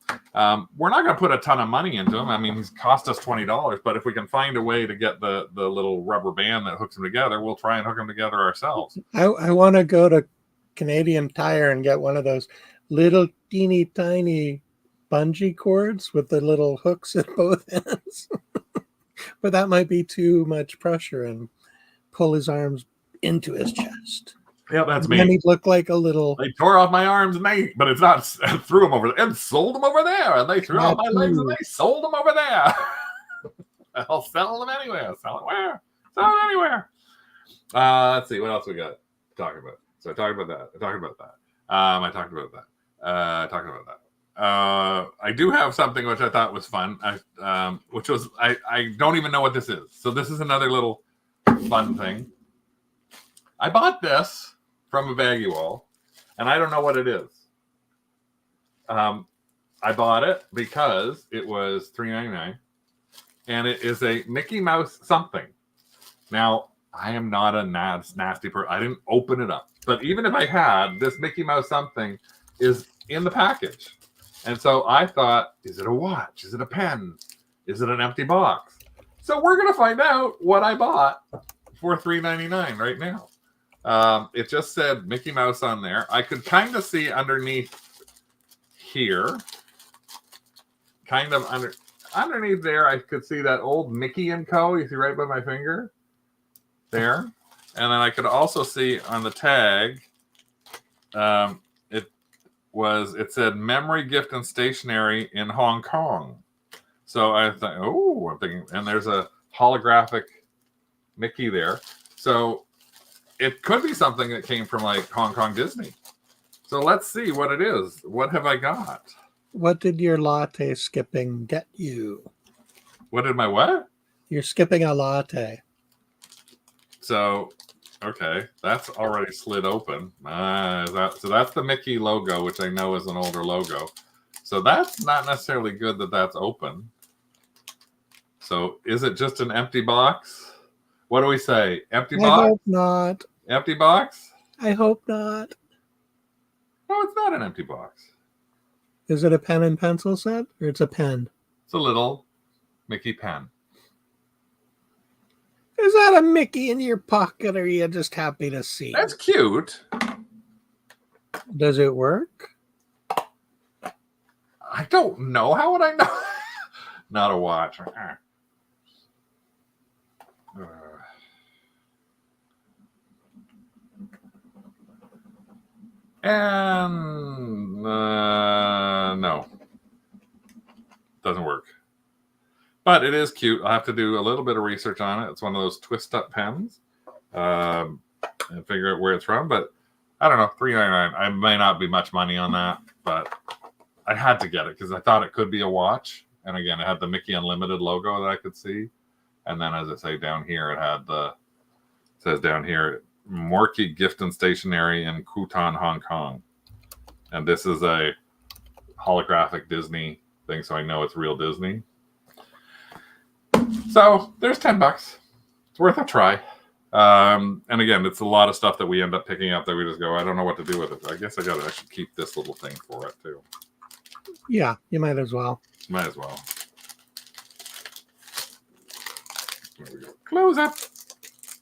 We're not going to put a ton of money into them. I mean, he's cost us $20, but if we can find a way to get the little rubber band that hooks them together, we'll try and hook them together ourselves. I want to go to Canadian Tire and get one of those little teeny tiny bungee cords with the little hooks at both ends. But that might be too much pressure and pull his arms into his chest. Yeah, that's me. And he'd look like a little... They tore off my arms, but it's not, threw them over there and sold them over there. And they threw off my legs and they sold them over there. I'll sell them anywhere. Sell it where? Sell it anywhere. Let's see. What else we got to talk about? So I talked about that. I talked about that. I do have something which I thought was fun, which was, I don't even know what this is. So this is another little fun thing. I bought this from a baggie wall, and I don't know what it is. I bought it because it was $3.99, and it is a Mickey Mouse something. Now, I am not a nasty person. I didn't open it up. But even if I had, this Mickey Mouse something is in the package. And so I thought, is it a watch? Is it a pen? Is it an empty box? So we're going to find out what I bought for $3.99 right now. It just said Mickey Mouse on there. I could kind of see underneath here, kind of underneath there, I could see that old Mickey and Co. You see right by my finger there, and then I could also see on the tag, it said memory gift and stationery in Hong Kong. So I thought, oh, I'm thinking, and there's a holographic Mickey there. So it could be something that came from like Hong Kong Disney. So let's see what it is. What have I got? What did your latte skipping get you? What did my what? You're skipping a latte. So, okay, that's already slid open. So that's the Mickey logo, which I know is an older logo. So that's not necessarily good that that's open. So is it just an empty box? What do we say? Empty box? I hope not. Empty box? I hope not. No, it's not an empty box. Is it a pen and pencil set or it's a pen? It's a little Mickey pen. Is that a Mickey in your pocket, or are you just happy to see? That's cute. Does it work? I don't know. How would I know? Not a watch. And no, doesn't work. But it is cute. I'll have to do a little bit of research on it. It's one of those twist-up pens, and figure out where it's from. But I don't know, $3.99. I may not be much money on that, but I had to get it because I thought it could be a watch. And again, it had the Mickey Unlimited logo that I could see. And then, as I say down here, it says down here, Morky Gift and Stationery in Kutan, Hong Kong. And this is a holographic Disney thing, so I know it's real Disney. So there's $10. It's worth a try. And again, it's a lot of stuff that we end up picking up that we just go, I don't know what to do with it. I guess I should keep this little thing for it too. Yeah, you might as well. Might as well. There we go. Close up.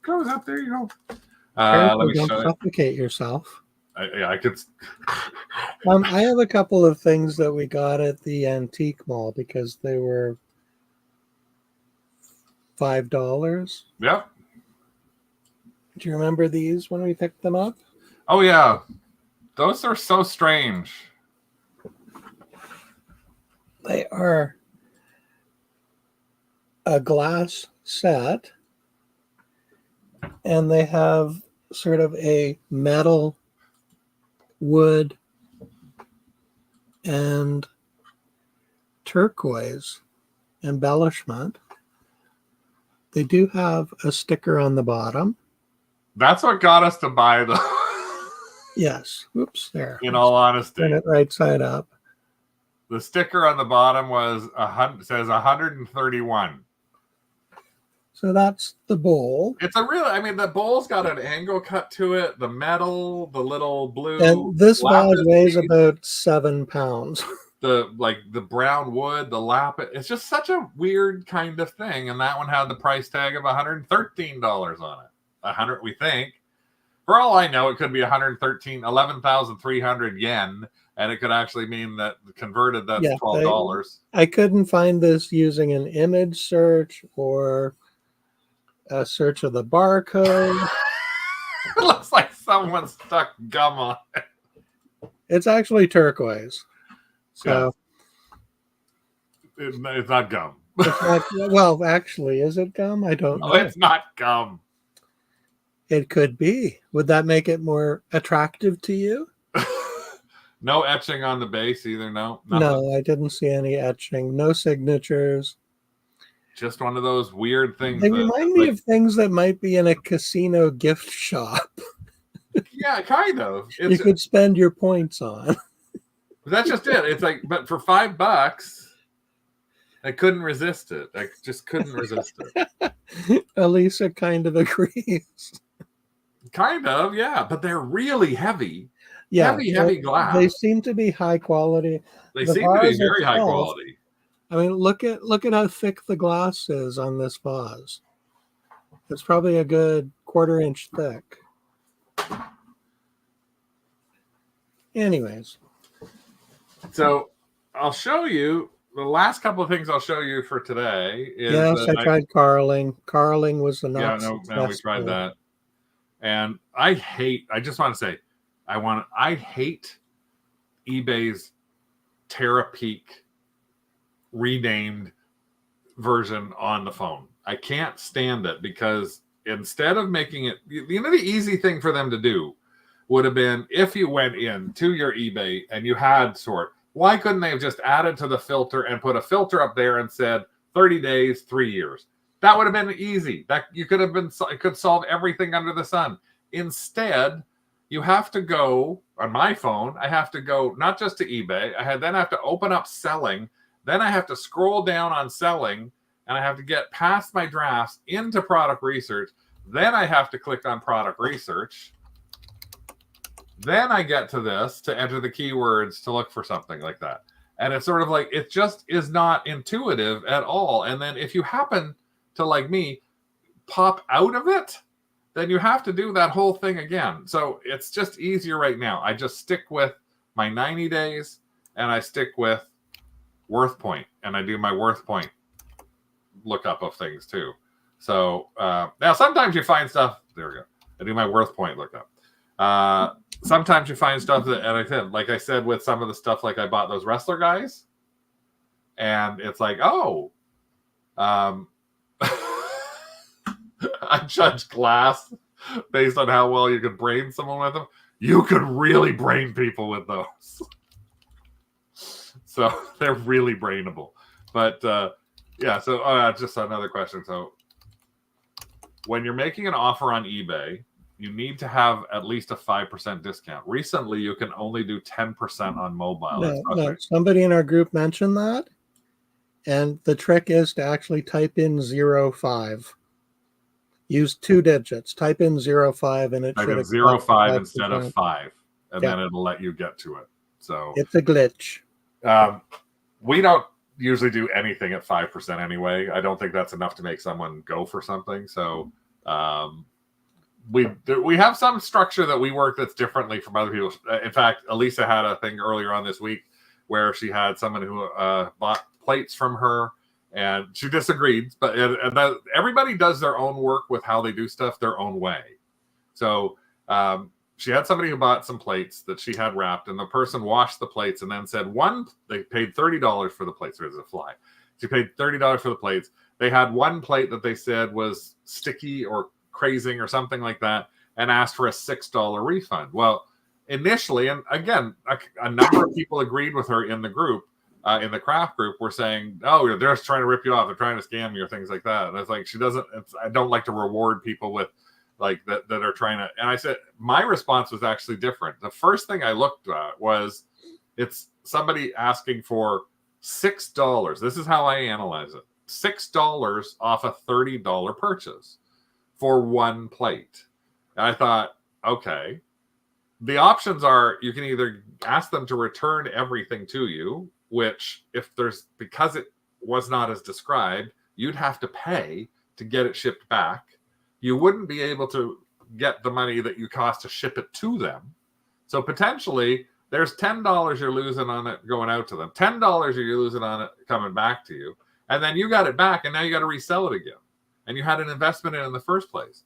Close up. There you go. Let me don't show suffocate yourself. I could. I have a couple of things that we got at the antique mall because they were $5. Yep. Do you remember these when we picked them up? Oh yeah, those are so strange. They are a glass set, and they have sort of a metal, wood, and turquoise embellishment. They do have a sticker on the bottom. That's what got us to buy them. Yes. Oops, there. In all honesty. Turn it right side up. The sticker on the bottom says 131. So that's the bowl. It's the bowl's got an angle cut to it. The metal, the little blue. And this vase weighs piece, about 7 pounds. the brown wood, the lapis. It's just such a weird kind of thing. And that one had the price tag of $113 on it. 100, we think. For all I know, it could be 11,300 yen, and it could actually mean that converted that's $12. I couldn't find this using an image search or a search of the barcode. It looks like someone stuck gum on it. It's actually turquoise. So it's not gum. It's not, well, actually, is it gum? I don't know. It's not gum. It could be. Would that make it more attractive to you? No etching on the base either, no? Nothing. No, I didn't see any etching. No signatures. Just one of those weird things. They remind me of things that might be in a casino gift shop. Yeah, kind of. You could spend your points on. That's just it. It's like, but for $5, I couldn't resist it. I just couldn't resist it. Elisa kind of agrees. Kind of, yeah. But they're really heavy. Yeah, heavy glass. They seem to be high quality. They seem to be very high quality. I mean, look at how thick the glass is on this vase. It's probably a good 1/4 inch thick. Anyways, So I'll show you the last couple of things I'll show you for today is yes, I that tried carling. Carling was yeah, not no, we tried successful. that. And I just want to say, I hate eBay's Terapeak renamed version on the phone. I can't stand it because instead of making it, the easy thing for them to do would have been if you went in to your eBay and you had sort, why couldn't they have just added to the filter and put a filter up there and said 30 days, 3 years? That would have been easy. That you could have been, it could solve everything under the sun. Instead, you have to go on my phone. I have to go not just to eBay. Then I have to open up selling. Then I have to scroll down on selling, and I have to get past my drafts into product research. Then I have to click on product research. Then I get to this to enter the keywords to look for something like that. And it's sort of like, it just is not intuitive at all. And then if you happen to, like me, pop out of it, then you have to do that whole thing again. So it's just easier right now. I just stick with my 90 days and I stick with worth point, and I do my worth point lookup of things too. So now sometimes you find stuff. There we go. I do my worth point lookup. Sometimes you find stuff that, and like I said, with some of the stuff, like I bought those wrestler guys, and it's like, oh, I judge glass based on how well you could brain someone with them. You could really brain people with those. So they're really brainable. But yeah, so just another question. So when you're making an offer on eBay, you need to have at least a 5% discount. Recently, you can only do 10% on mobile. No, somebody in our group mentioned that. And the trick is to actually type in 05. Use 2 digits. Type in 05 and it type should in 05 instead of 5. And then it'll let you get to it. So it's a glitch. We don't usually do anything at 5% anyway. I don't think that's enough to make someone go for something. So we have some structure that we work that's differently from other people. In fact, Elisa had a thing earlier on this week where she had someone who bought plates from her, and she disagreed. But everybody does their own work with how they do stuff their own way. So she had somebody who bought some plates that she had wrapped, and the person washed the plates and then said they paid $30 for the plates. There's a fly. She paid $30 for the plates. They had one plate that they said was sticky or crazing or something like that, and asked for a $6 refund. Well, initially, and again, a number of people agreed with her in the group, in the craft group, were saying, "Oh, they're just trying to rip you off. They're trying to scam you," or things like that. And I was like, I don't like to reward people with like that are trying to. And I said, my response was actually different. The first thing I looked at was, it's somebody asking for $6. This is how I analyze it: $6 off a $30 purchase for one plate. And I thought, okay, the options are, you can either ask them to return everything to you, which because it was not as described, you'd have to pay to get it shipped back. You wouldn't be able to get the money that you cost to ship it to them. So potentially there's $10 you're losing on it going out to them, $10 you're losing on it coming back to you, and then you got it back, and now you got to resell it again. And you had an investment in the first place.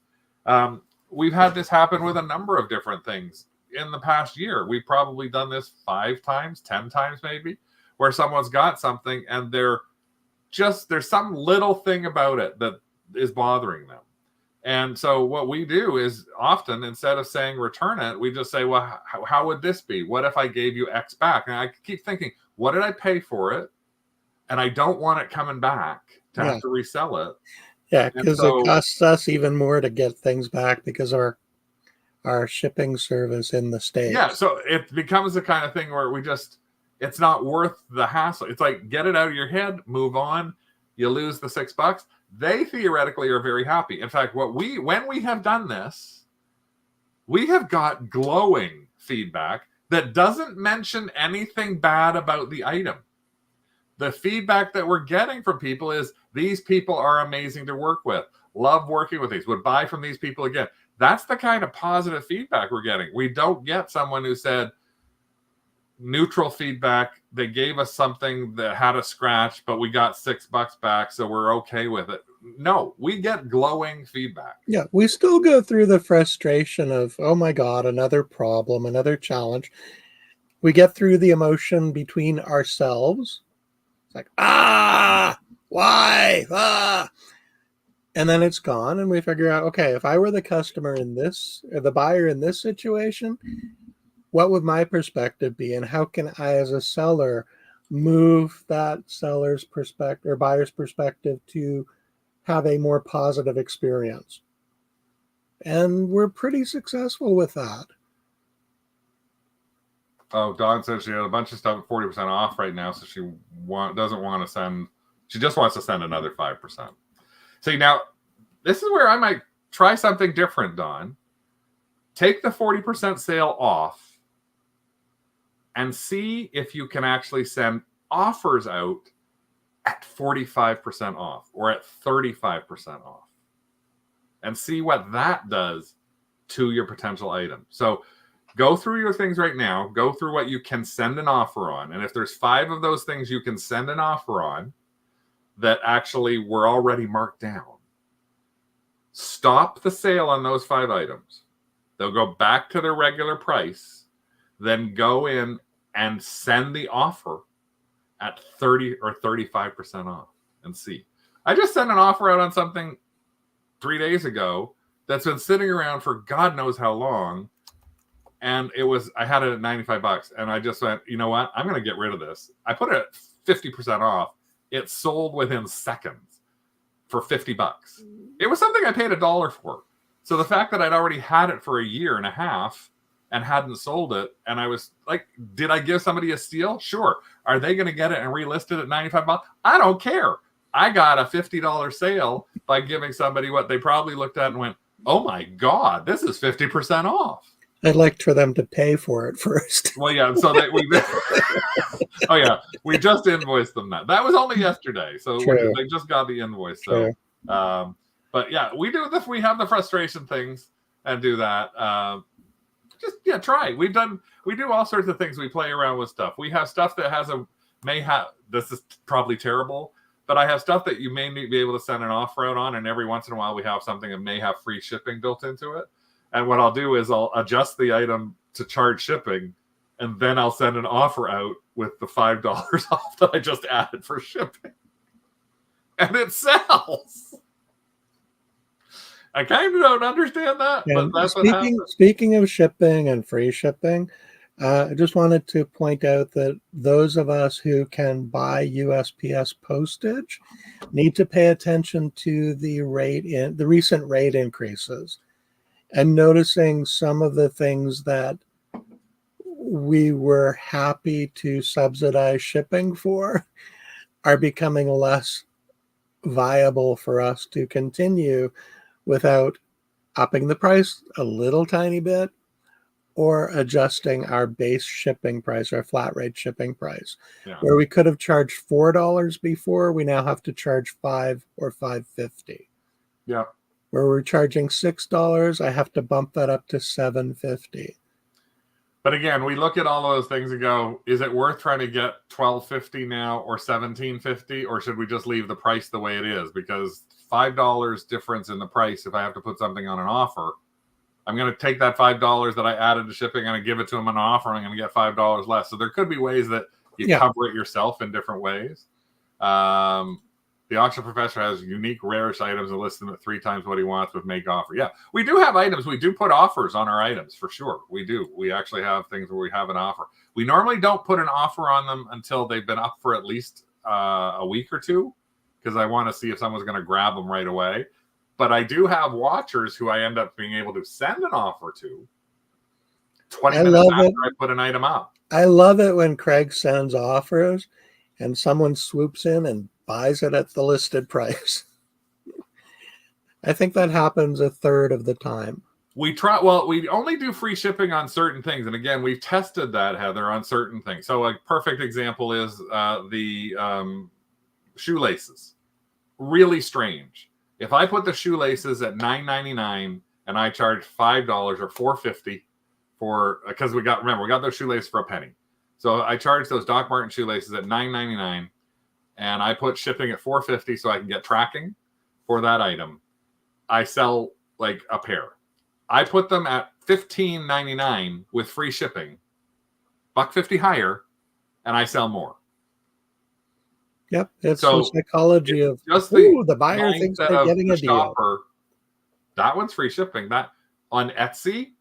We've had this happen with a number of different things in the past year. We've probably done this 5 times, 10 times maybe, where someone's got something and there's some little thing about it that is bothering them. And so what we do is often, instead of saying return it, we just say, well, how would this be? What if I gave you X back? And I keep thinking, what did I pay for it? And I don't want it coming back to have to resell it. Yeah, because it costs us even more to get things back because our shipping service in the States. Yeah, so it becomes the kind of thing where it's not worth the hassle. It's like, get it out of your head, move on. You lose the $6. They theoretically are very happy. In fact, when we have done this, we have got glowing feedback that doesn't mention anything bad about the item. The feedback that we're getting from people is, these people are amazing to work with. Love working with these. Would buy from these people again. That's the kind of positive feedback we're getting. We don't get someone who said, neutral feedback. They gave us something that had a scratch, but we got $6 back, so we're okay with it. No, we get glowing feedback. Yeah, we still go through the frustration of, oh my God, another problem, another challenge. We get through the emotion between ourselves. It's like, why? And then it's gone, and we figure out, okay, if I were the customer in this, or the buyer in this situation, what would my perspective be? And how can I, as a seller, move that seller's perspective or buyer's perspective to have a more positive experience? And we're pretty successful with that. Oh, Dawn says she had a bunch of stuff at 40% off right now, so she doesn't want to send. She just wants to send another 5%. See, now this is where I might try something different, Dawn. Take the 40% sale off and see if you can actually send offers out at 45% off or at 35% off, and see what that does to your potential item. So go through your things right now. Go through what you can send an offer on. And if there's 5 of those things you can send an offer on that actually were already marked down, stop the sale on those 5 items. They'll go back to their regular price. Then go in and send the offer at 30 or 35% off and see. I just sent an offer out on something 3 days ago that's been sitting around for God knows how long. And I had it at $95, and I just went, you know what? I'm going to get rid of this. I put it at 50% off. It sold within seconds for $50. It was something I paid $1 for. So the fact that I'd already had it for a year and a half and hadn't sold it, and I was like, did I give somebody a steal? Sure. Are they going to get it and relist it at $95? I don't care. I got a $50 sale by giving somebody what they probably looked at and went, oh my God, this is 50% off. I'd like for them to pay for it first. Well, yeah. So oh yeah, we just invoiced them that. That was only yesterday, so they just got the invoice. So, but yeah, we do this. We have the frustration things and do that. Try. We do all sorts of things. We play around with stuff. We have stuff that this is probably terrible, but I have stuff that you may be able to send an offer out on, and every once in a while we have something that may have free shipping built into it. And what I'll do is I'll adjust the item to charge shipping, and then I'll send an offer out with the $5 off that I just added for shipping. And it sells. I kind of don't understand that, but that's what happens. Speaking of shipping and free shipping, I just wanted to point out that those of us who can buy USPS postage need to pay attention to the recent rate increases. And noticing some of the things that we were happy to subsidize shipping for are becoming less viable for us to continue without upping the price a little tiny bit or adjusting our base shipping price, our flat rate shipping price. Yeah. Where we could have charged $4 before, we now have to charge $5 or $5.50. Yeah. Where we're charging $6, I have to bump that up to $7.50. But again, we look at all those things and go, is it worth trying to get $12.50 now or $17.50, or should we just leave the price the way it is? Because $5 difference in the price, if I have to put something on an offer, I'm going to take that $5 that I added to shipping and give it to them on an offer, and I'm going to get $5 less. So there could be ways that you cover it yourself in different ways. The auction professor has unique, rarest items and lists them at 3 times what he wants with make offer. Yeah, we do have items. We do put offers on our items for sure. We do. We actually have things where we have an offer. We normally don't put an offer on them until they've been up for at least a week or two, because I want to see if someone's going to grab them right away. But I do have watchers who I end up being able to send an offer to 20 minutes after I put an item up. I love it when Craig sends offers and someone swoops in and buys it at the listed price. I think that happens a third of the time. We only do free shipping on certain things. And again, we've tested that, Heather, on certain things. So a perfect example is the shoelaces. Really strange. If I put the shoelaces at $9.99 and I charge $5 or $4.50 because we got those shoelaces for a penny. So I charge those Doc Marten shoelaces at $9.99, and I put shipping at $4.50 so I can get tracking for that item. I sell like a pair. I put them at $15.99 with free shipping, $1.50 higher, and I sell more. Yep, it's So the psychology of just the buyer thinks mindset they're of getting the a deal. shopper. That one's free shipping. That on Etsy,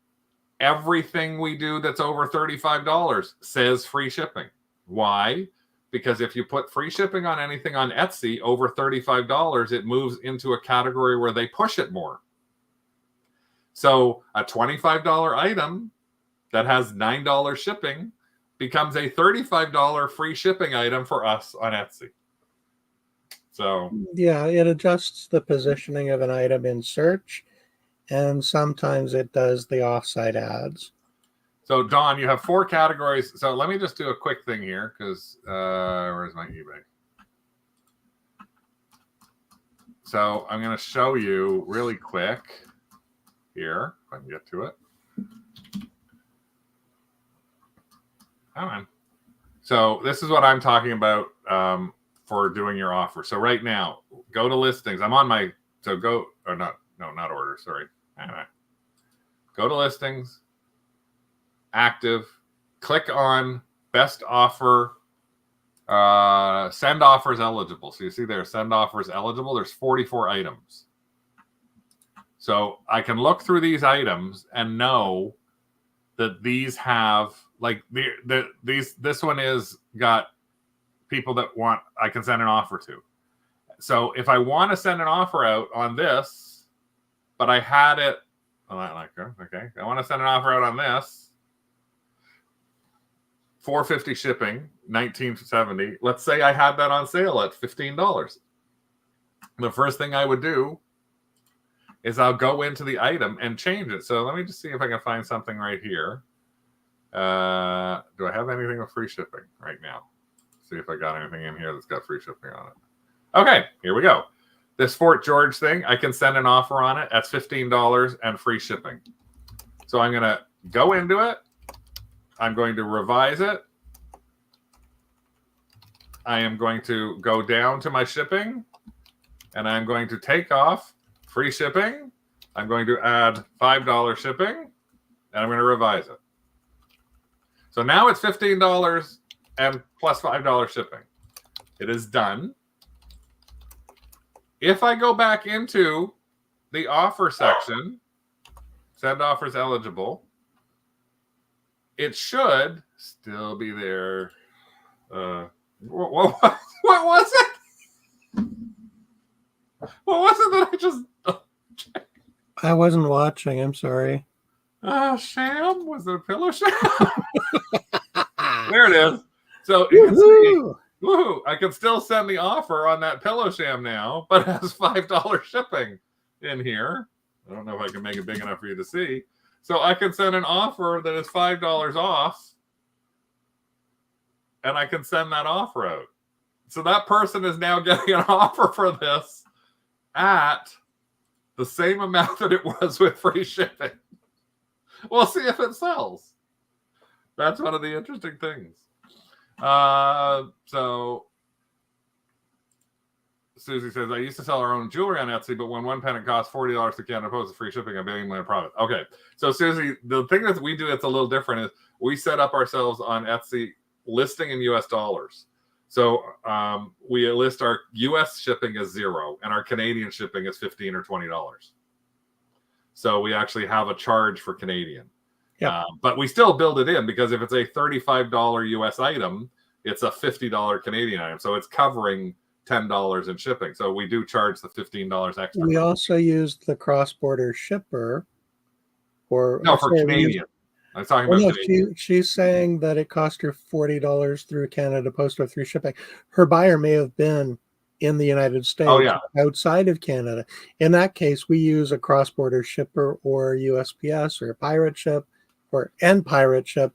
everything we do that's over $35 says free shipping. Why? Because if you put free shipping on anything on Etsy over $35, it moves into a category where they push it more. So a $25 item that has $9 shipping becomes a $35 free shipping item for us on Etsy. So yeah, it adjusts the positioning of an item in search, and sometimes it does the offsite ads. So Don, you have 4 categories. So let me just do a quick thing here because where's my eBay? So I'm going to show you really quick here, if I can get to it. Come on. So this is what I'm talking about for doing your offer. So right now, go to listings. I'm on my, so go, or not, no, not order, sorry. Anyway. Go to listings, active, click on best offer, send offers eligible. So you see there, send offers eligible. There's 44 items. So I can look through these items and know that these have, like, this one is got people that want, I can send an offer to. So if I want to send an offer out on this, but I had it, okay, I want to send an offer out on this, $4.50 shipping, $19.70. Let's say I had that on sale at $15. The first thing I would do is I'll go into the item and change it. So let me just see if I can find something right here. Do I have anything with free shipping right now? See if I got anything in here that's got free shipping on it. Okay, here we go. This Fort George thing, I can send an offer on it. That's $15 and free shipping. So I'm going to go into it. I'm going to revise it. I am going to go down to my shipping, and I'm going to take off free shipping. I'm going to add $5 shipping, and I'm going to revise it. So now it's $15 and plus $5 shipping. It is done. If I go back into the offer section, send offers eligible, it should still be there. What was it? What was it that I just... I wasn't watching. I'm sorry. Sham? Was it a pillow sham? There it is. So you can see, woohoo, I can still send the offer on that pillow sham now, but it has $5 shipping in here. I don't know if I can make it big enough for you to see. So I can send an offer that is $5 off, and I can send that offer out. So that person is now getting an offer for this at the same amount that it was with free shipping. We'll see if it sells. That's one of the interesting things. So Susie says, I used to sell our own jewelry on Etsy, but when one pendant costs $40 to Canada Post, free shipping, I'm paying my profit. Okay. So Susie, the thing that we do that's a little different is we set up ourselves on Etsy listing in US dollars. So we list our US shipping as $0 and our Canadian shipping is $15 or $20. So we actually have a charge for Canadian. Yeah. But we still build it in because if it's a $35 US item, it's a $50 Canadian item. So it's covering $10 in shipping. So we do charge the $15 extra. We also used the cross-border shipper for Canadian. I was talking about Canadian. She's saying that it cost her $40 through Canada Post or through shipping. Her buyer may have been in the United States, outside of Canada. In that case, we use a cross-border shipper or USPS or Pirate Ship and Pirate Ship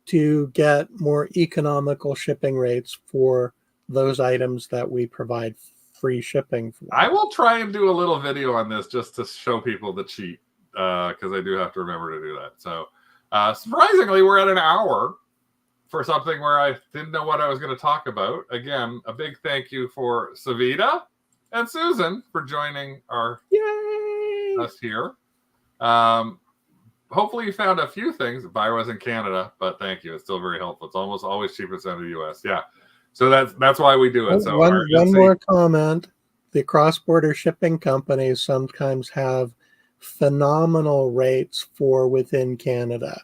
to get more economical shipping rates for those items that we provide free shipping for. I will try and do a little video on this just to show people the cheat because I do have to remember to do that. So surprisingly, we're at an hour. for something where I didn't know what I was going to talk about. Again, a big thank you for Savita and Susan for joining us here. Hopefully you found a few things. Buyer was in Canada, but thank you. It's still very helpful. It's almost always cheapest out of the US. Yeah. So that's why we do it. So one more comment. The cross-border shipping companies sometimes have phenomenal rates for within Canada.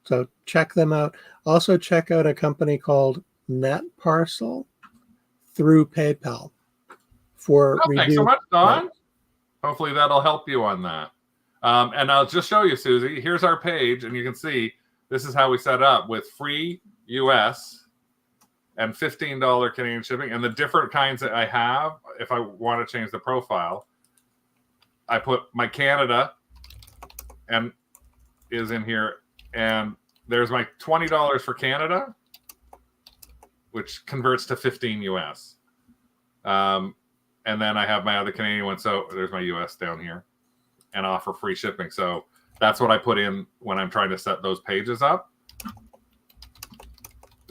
So check them out. Also check out a company called NetParcel through PayPal for thanks so much, Don. Hopefully that'll help you on that. And I'll just show you, Susie. Here's our page, and you can see this is how we set up with free US and $15 Canadian shipping. And the different kinds that I have, if I want to change the profile, I put my Canada and is in here. And there's my $20 for Canada, which converts to 15 US. And then I have my other Canadian one. So there's my US down here and offer free shipping. So that's what I put in when I'm trying to set those pages up.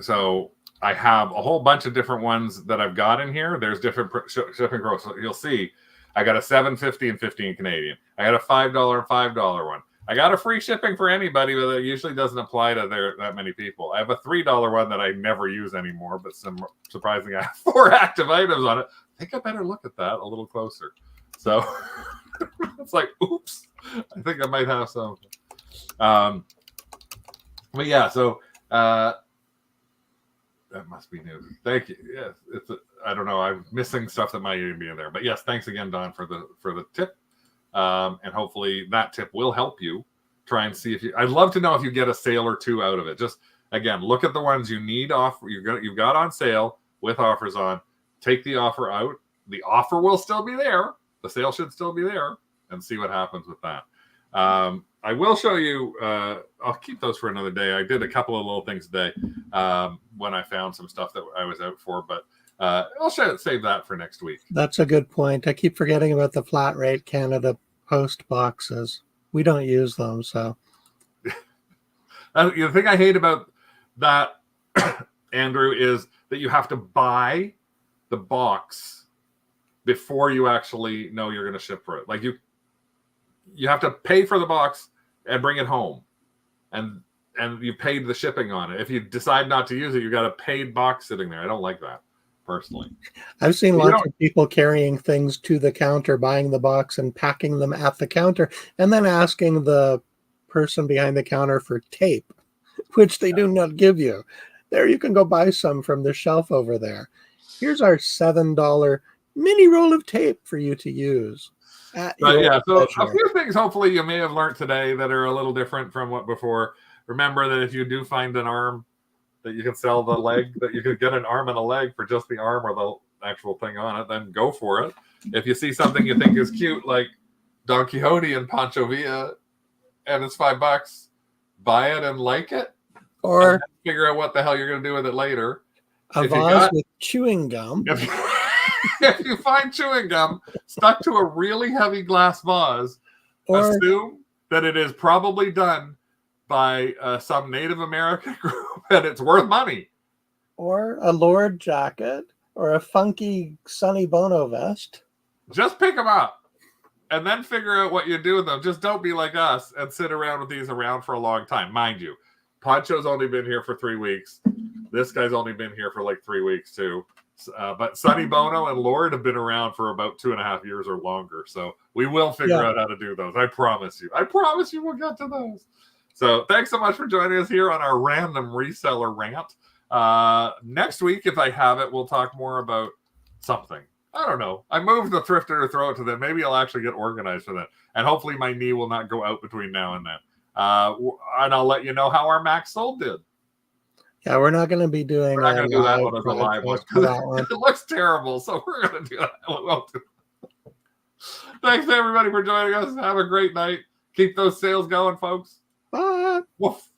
So I have a whole bunch of different ones that I've got in here. There's different shipping programs. So you'll see I got a $7.50 and 15 Canadian. I got a $5 and $5 one. I got a free shipping for anybody, but it usually doesn't apply to that many people. I have a $3 one that I never use anymore, but surprisingly, I have 4 active items on it. I think I better look at that a little closer. So it's like, oops, I think I might have some. But yeah, so that must be new. Thank you. Yes, I don't know. I'm missing stuff that might even be in there. But yes, thanks again, Don, for the tip. And hopefully that tip will help you try and see if I'd love to know if you get a sale or two out of it. Just again, look at the ones you need you've got on sale with offers on. Take the offer out. The offer will still be there. The sale should still be there, and see what happens with that. I will show you. I'll keep those for another day. I did a couple of little things today when I found some stuff that I was out for, but I'll save that for next week. That's a good point. I keep forgetting about the flat rate Canada Post boxes. We don't use them, so. The thing I hate about that, Andrew, is that you have to buy the box before you actually know you're going to ship for it. Like you have to pay for the box and bring it home, and you paid the shipping on it. If you decide not to use it, you got a paid box sitting there. I don't like that personally. I've seen lots of people carrying things to the counter, buying the box and packing them at the counter, and then asking the person behind the counter for tape, which they do not give you. There, you can go buy some from the shelf over there. Here's our $7 mini roll of tape for you to use. So a few things hopefully you may have learned today that are a little different from what before. Remember that if you do find an arm that you can sell the leg, that you could get an arm and a leg for just the arm or the actual thing on it, then go for it. If you see something you think is cute, like Don Quixote and Pancho Villa, and it's $5, buy it and like it, or figure out what the hell you're going to do with it later. A vase with chewing gum. If you find chewing gum stuck to a really heavy glass vase, assume that it is probably done by some Native American group and it's worth money. Or a Lord jacket or a funky Sonny Bono vest. Just pick them up and then figure out what you do with them. Just don't be like us and sit around with these around for a long time. Mind you, Poncho's only been here for 3 weeks. This guy's only been here for like 3 weeks too. But Sonny Bono and Lord have been around for about 2.5 years or longer. So we will figure out how to do those. I promise you. I promise you we'll get to those. So thanks so much for joining us here on our random reseller rant. Next week, if I have it, we'll talk more about something. I don't know. I moved the thrifter to throw it to them. Maybe I'll actually get organized for that. And hopefully my knee will not go out between now and then. And I'll let you know how our Max sold did. Yeah, we're not going to be doing. We're not going to do that one as a live one because it looks terrible. So we're going to do that. Thanks everybody for joining us. Have a great night. Keep those sales going, folks. Bye. Woof.